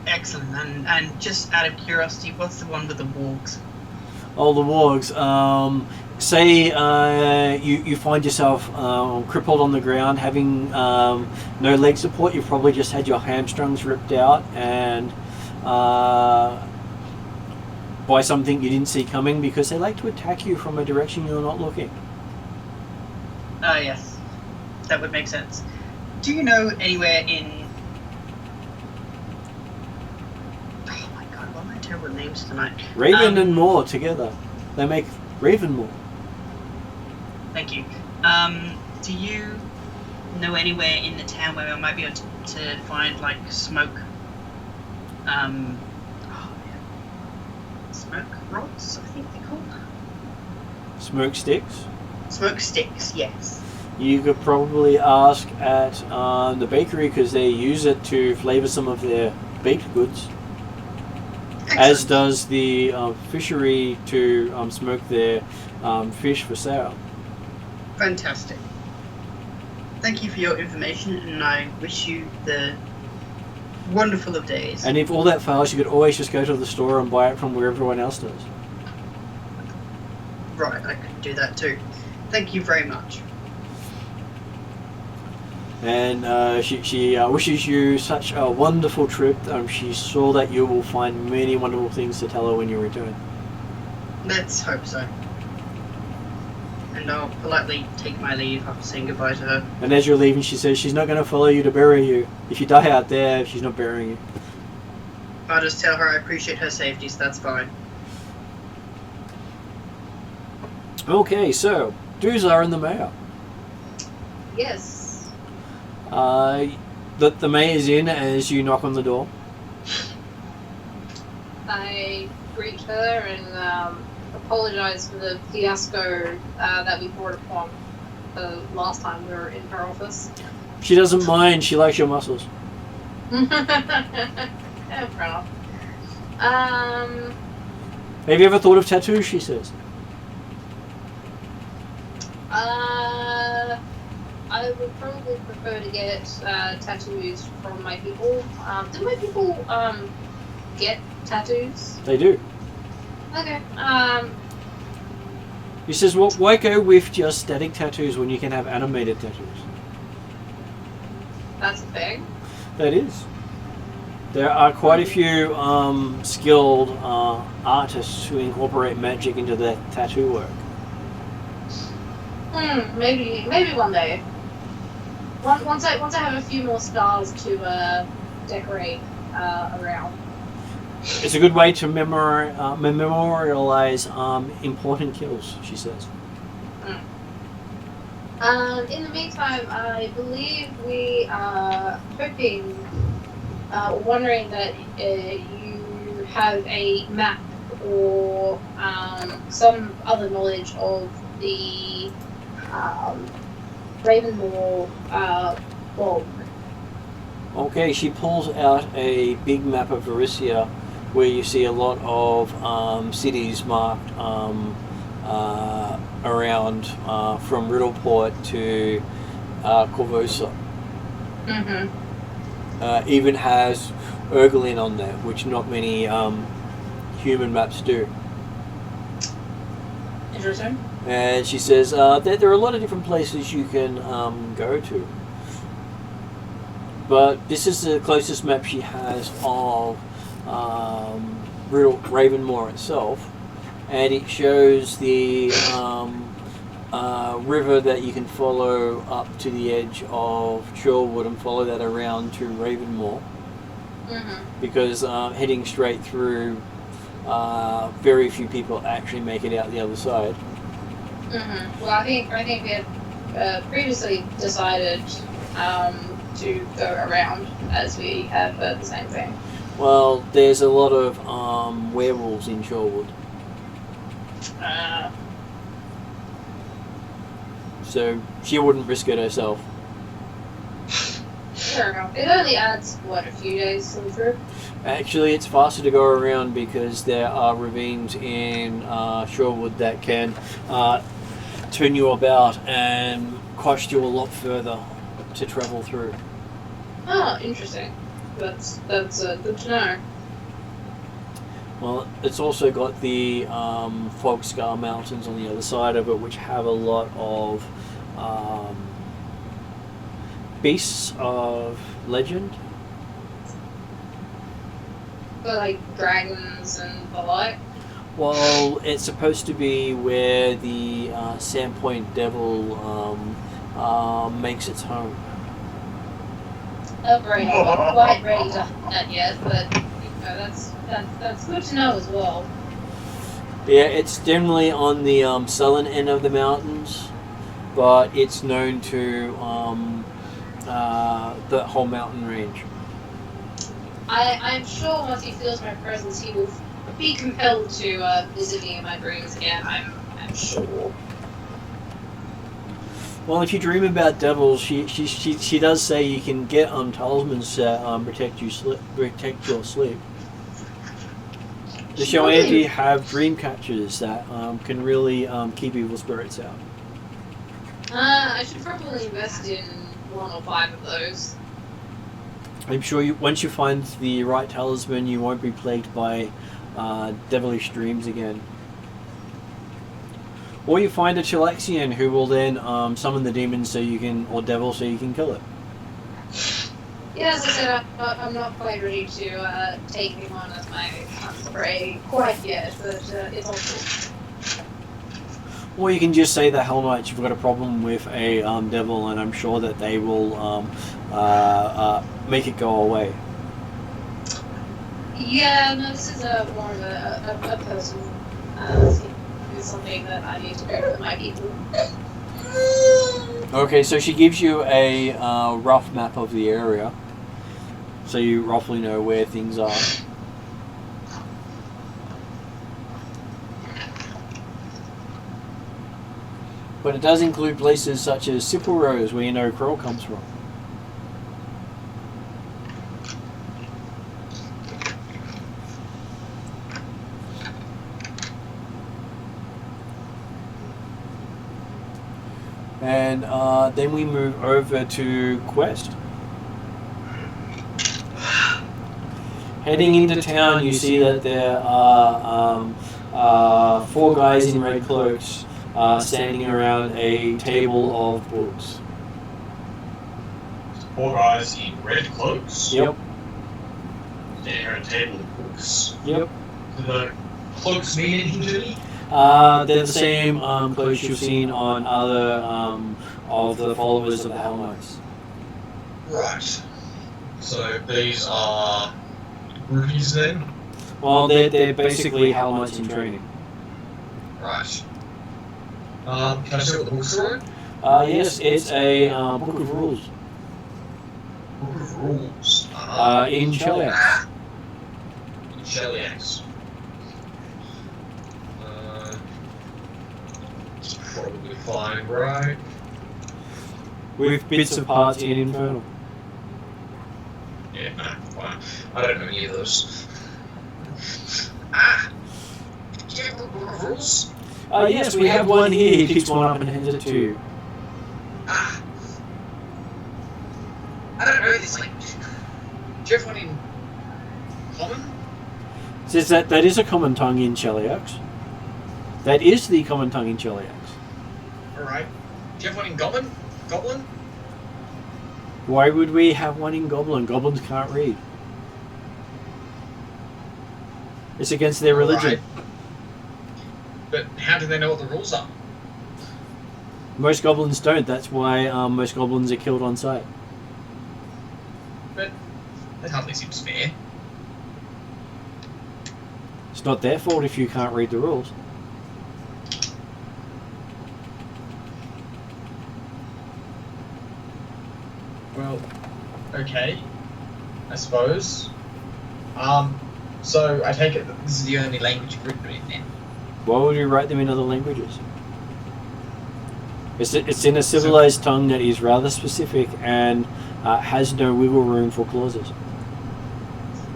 Excellent. And just out of curiosity, what's the one with the wargs? Oh, the wargs. Say you find yourself crippled on the ground, having no leg support. You've probably just had your hamstrings ripped out, and by something you didn't see coming, because they like to attack you from a direction you're not looking. Ah, yes. That would make sense. Do you know anywhere in... Oh my god, what are my terrible names tonight? Raven and Moor together. They make Ravensmoor. Thank you. Do you know anywhere in the town where we might be able to find, like, smoke... smoke rods, I think they're called? Smoke sticks? Smoke sticks, yes. You could probably ask at the bakery because they use it to flavour some of their baked goods. As does the fishery to smoke their fish for sale. Fantastic. Thank you for your information, and I wish you the wonderful of days. And if all that fails, you could always just go to the store and buy it from where everyone else does. Right, I could do that too. Thank you very much. And she wishes you such a wonderful trip. She's sure that you will find many wonderful things to tell her when you return. Let's hope so. And I'll politely take my leave after saying goodbye to her. And as you're leaving, she says she's not going to follow you to bury you. If you die out there, she's not burying you. I'll just tell her I appreciate her safety, so that's fine. Okay, so dues are in the mail. Yes. The mayor's in as you knock on the door. I greet her and apologise for the fiasco that we brought upon the last time we were in her office. She doesn't mind. She likes your muscles. Yeah, fair enough. Have you ever thought of tattoos? She says. I would probably prefer to get tattoos from my people. Do my people get tattoos? They do. Okay. He says, well, why go with just static tattoos when you can have animated tattoos? That's a thing. That is. There are quite a few skilled artists who incorporate magic into their tattoo work. Maybe one day. Once I have a few more stars to decorate around. It's a good way to memorialize important kills, she says. In the meantime, I believe we are hoping, wondering that you have a map or some other knowledge of the Ravensmoor bog. Okay, she pulls out a big map of Varisia where you see a lot of cities marked around from Riddleport to Corvosa. Mm-hmm. Even has Urgolin on there, which not many human maps do. Interesting. And she says that there are a lot of different places you can go to. But this is the closest map she has of Ravensmoor itself. And it shows the river that you can follow up to the edge of Shorewood and follow that around to Ravensmoor. Mm-hmm. Because heading straight through, very few people actually make it out the other side. Mm-hmm. Well, I think we had previously decided to go around, as we have heard the same thing. Well, there's a lot of werewolves in Shorewood. So she wouldn't risk it herself. Fair enough. It only adds, a few days to the trip? Actually, it's faster to go around because there are ravines in Shorewood that can turn you about and cost you a lot further to travel through. Oh, interesting. That's good to know. Well, it's also got the Fogscar Mountains on the other side of it, which have a lot of beasts of legend. So, like dragons and the like? Well, it's supposed to be where the Sandpoint Devil makes its home. Oh, great. I'm not quite ready to hunt that yet, but that's good to know as well. Yeah, it's generally on the southern end of the mountains, but it's known to the whole mountain range. I'm sure once he feels my presence, he will be compelled to visit me in my dreams again. I'm sure. Well, if you dream about devils, she does say you can get talismans that protect your sleep. The Shoanti have dream catchers that can really keep evil spirits out. I should probably invest in 1 or 5 of those. I'm sure once you find the right talisman, you won't be plagued by devilish dreams again. Or you find a Chilaxian who will then summon the demon or devil so you can kill it. Yeah, as I said, I'm not quite ready to take him on as my prey quite yet, but it's possible. Or you can just say the Hell Knights you've got a problem with a devil, and I'm sure that they will make it go away. Yeah, no, this is more of a personal thing. It's something that I need to bear with my people. Okay, so she gives you a rough map of the area, so you roughly know where things are. But it does include places such as Simple Rose, where you know Kroll comes from. And then we move over to Quest. Heading into town, you see that there are 4 guys in red cloaks standing around a table of books. 4 guys in red cloaks. Yep. Standing around a table of books. Yep. Do the cloaks mean anything to me? They're the same clothes you've seen on other of the followers of the Hell Knights. Right. So these are rookies then? Well, they're basically Hell Knights in training. Right. Can I see what the books are? Yes, it's a book of rules. Book of rules. In Cheliax. In Cheliax. It's probably fine, right? With bits of parts in Infernal. Yeah, no, fine. I don't know any of those. Do you have a book of rules? Yes, we have one here. He picks one up and hands it to you. I don't know this language. Do you have one in common? Says that is a common tongue in Cheliax. That is the common tongue in Cheliax. Alright. Do you have one in Goblin? Goblin? Why would we have one in Goblin? Goblins can't read. It's against their religion. Right. But how do they know what the rules are? Most goblins don't. That's why most goblins are killed on sight. But that hardly seems fair. It's not their fault if you can't read the rules. Well, okay. I suppose. So I take it that this is the only language you've written in then? Why would you write them in other languages? It's in a civilized tongue that is rather specific and has no wiggle room for clauses.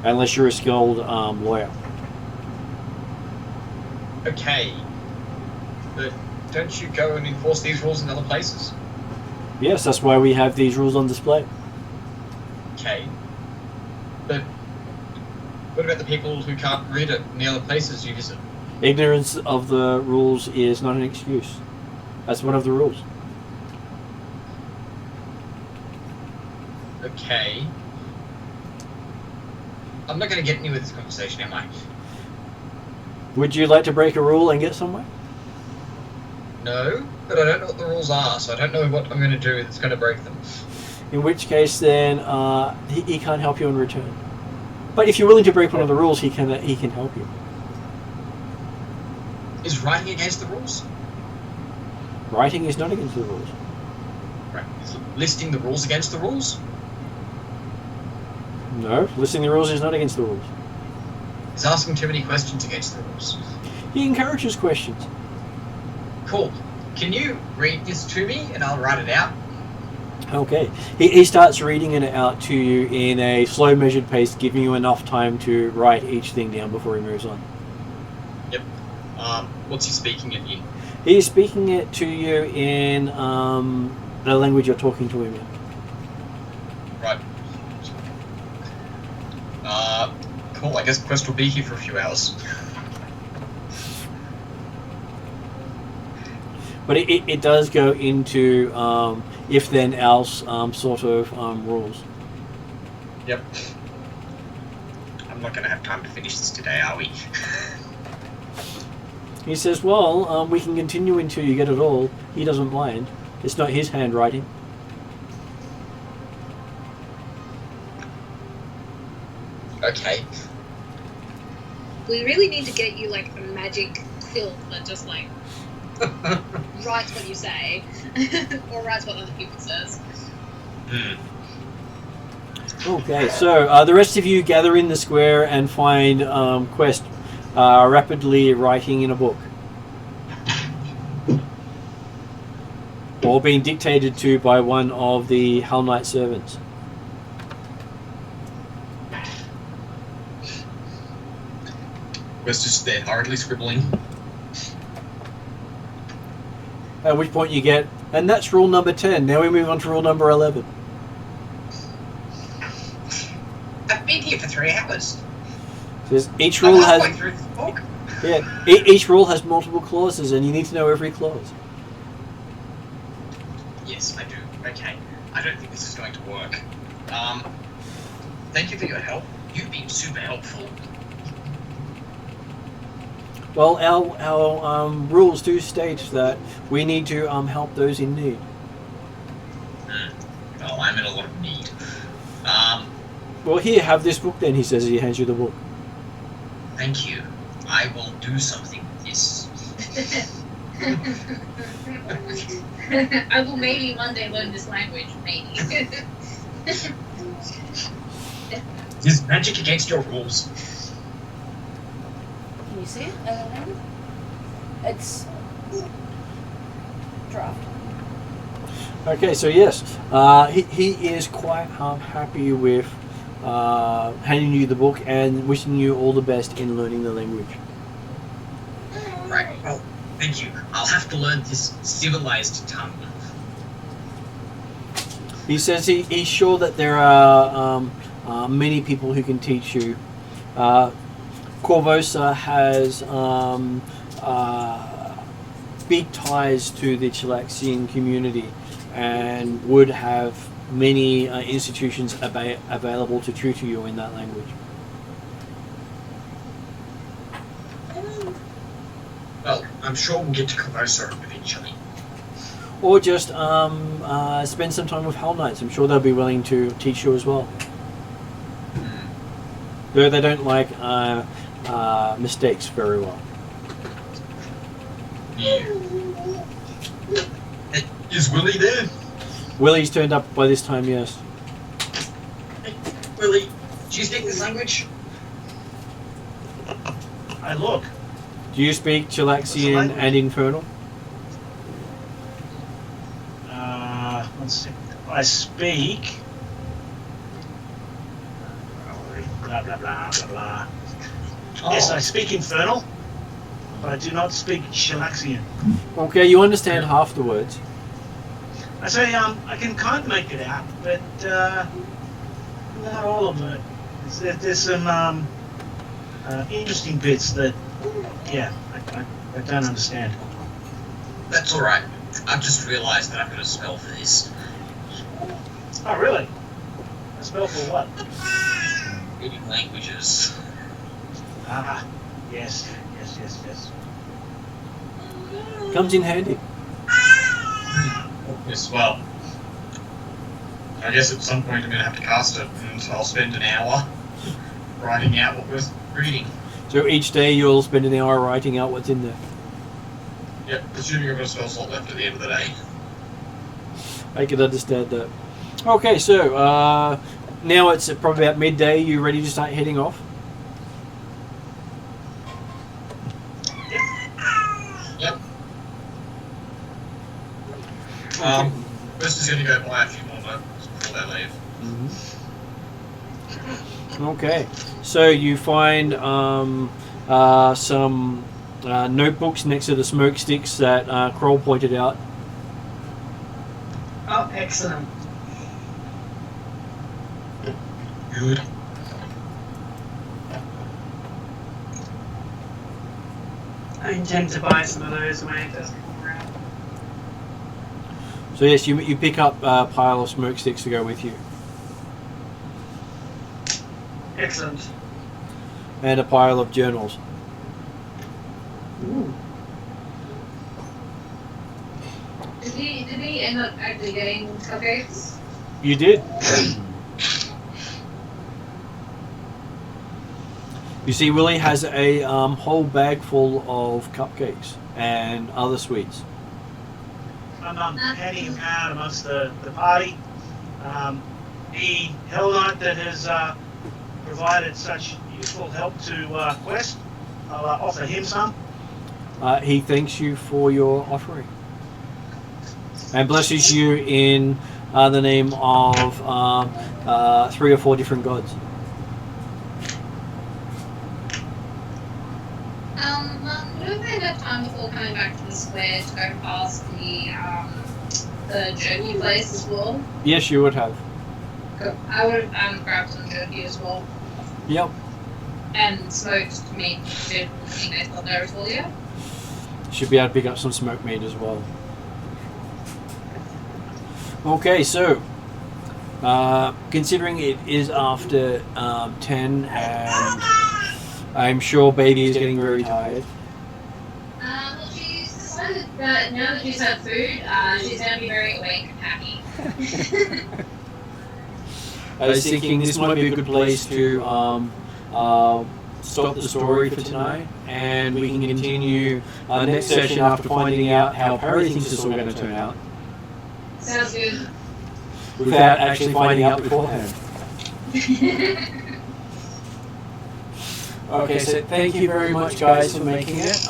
Unless you're a skilled lawyer. Okay. But don't you go and enforce these rules in other places? Yes, that's why we have these rules on display. Okay. But what about the people who can't read it in the other places you visit? Ignorance of the rules is not an excuse. That's one of the rules. Okay. I'm not going to get anywhere with this conversation, am I? Would you like to break a rule and get somewhere? No, but I don't know what the rules are, so I don't know what I'm going to do that's going to break them. In which case, then he can't help you in return. But if you're willing to break one of the rules, he can help you. Is writing against the rules? Writing is not against the rules. Right. Is listing the rules against the rules? No, listing the rules is not against the rules. Is asking too many questions against the rules? He encourages questions. Cool. can you read this to me and I'll write it out? Okay. He starts reading it out to you in a slow measured pace, giving you enough time to write each thing down before he moves on. Yep. What's he speaking it in? He's speaking it to you in the language you're talking to him in. Right. Cool. I guess Quest will be here for a few hours. But it does go into if then else sort of rules. Yep. I'm not going to have time to finish this today, are we? He says, well, we can continue until you get it all. He doesn't mind. It's not his handwriting. Okay. We really need to get you like a magic quill that just like writes what you say, or writes what other people says. Okay, so the rest of you gather in the square and find Quest rapidly writing in a book. Or being dictated to by one of the Hell Knight servants. Quest is there, hurriedly scribbling. At which point you get, and that's rule number 10. Now we move on to rule number 11. I've been here for 3 hours. Says each rule I'm halfway has through this book. each rule has multiple clauses, and you need to know every clause. Yes, I do. Okay. I don't think this is going to work. Thank you for your help. You've been super helpful. Well, our rules do state that we need to help those in need. Well, I'm in a lot of need. Well, here, have this book then, he says as he hands you the book. Thank you. I will do something with this. I will maybe one day learn this language, maybe. Is magic against your rules? Can you see it? It's draft. Okay, so yes, he is quite happy with handing you the book and wishing you all the best in learning the language. Right, well, thank you. I'll have to learn this civilized tongue. He says he's sure that there are many people who can teach you. Corvosa has big ties to the Chilaxian community and would have many institutions available to tutor you in that language. Well, I'm sure we'll get to Corvosa eventually. Or just spend some time with Hell Knights. I'm sure they'll be willing to teach you as well. Though they don't like mistakes very well. Yeah. Hey, is Willie there? Willie's turned up by this time, yes. Hey, Willie, do you speak this language? I look. Do you speak Chilaxian and Infernal? Let's see. I speak. Blah blah blah blah blah. Yes, I speak Infernal, but I do not speak Chilaxian. Okay, you understand half the words. I say I can kind of make it out, but not all of it. There's some interesting bits that, yeah, I don't understand. That's alright. I've just realised that I've got a spell for this. Oh, really? A spell for what? Reading languages. Ah, yes. Comes in handy. Yes, well. I guess at some point I'm going to have to cast it, and I'll spend an hour writing out what we're reading. So each day you'll spend an hour writing out what's in there. Yep, assuming I've got a spell slot left at the end of the day. I can understand that. Okay, so now it's probably about midday. You ready to start heading off? Yep. West is going to go buy a few more notebooks before they leave. Okay, so you find some notebooks next to the smoke sticks that Kroll pointed out. Oh, excellent. Good. I intend to buy some of those when it does come around. So yes, you pick up a pile of smoke sticks to go with you, Excellent. and a pile of journals. Did we end up actually getting cupcakes? You did. You see, Willie has a whole bag full of cupcakes and other sweets. I'm handing him out amongst the party. The Hell Knight that has provided such useful help to Quest, I'll offer him some. He thanks you for your offering and blesses you in the name of 3 or 4 different gods. Would we have time before coming back to the square to go past the jerky place as well? Yes, you would have. I would have grabbed some jerky as well. Yep. And smoked meat. Did you guys got there as well, yeah? Should be able to pick up some smoked meat as well. Okay, so considering it is after 10 and I'm sure baby is getting very tired. Well, she's decided that now that she's had food, she's going to be very awake and happy. I was thinking this might be a good place to stop the story for tonight, and we can continue our next session after finding out how Perry thinks this is all going to turn out. Sounds good. Without actually finding out beforehand. Okay, so thank you very much, guys, for making it.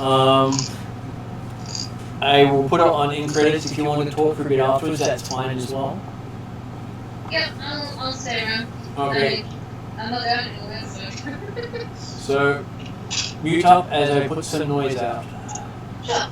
I will put it on in credits if you want to talk for a bit afterwards. That's fine as well. Yep, I'll stay around. Okay. I'm not going anywhere, so. So mute up as I put some noise out. Sure.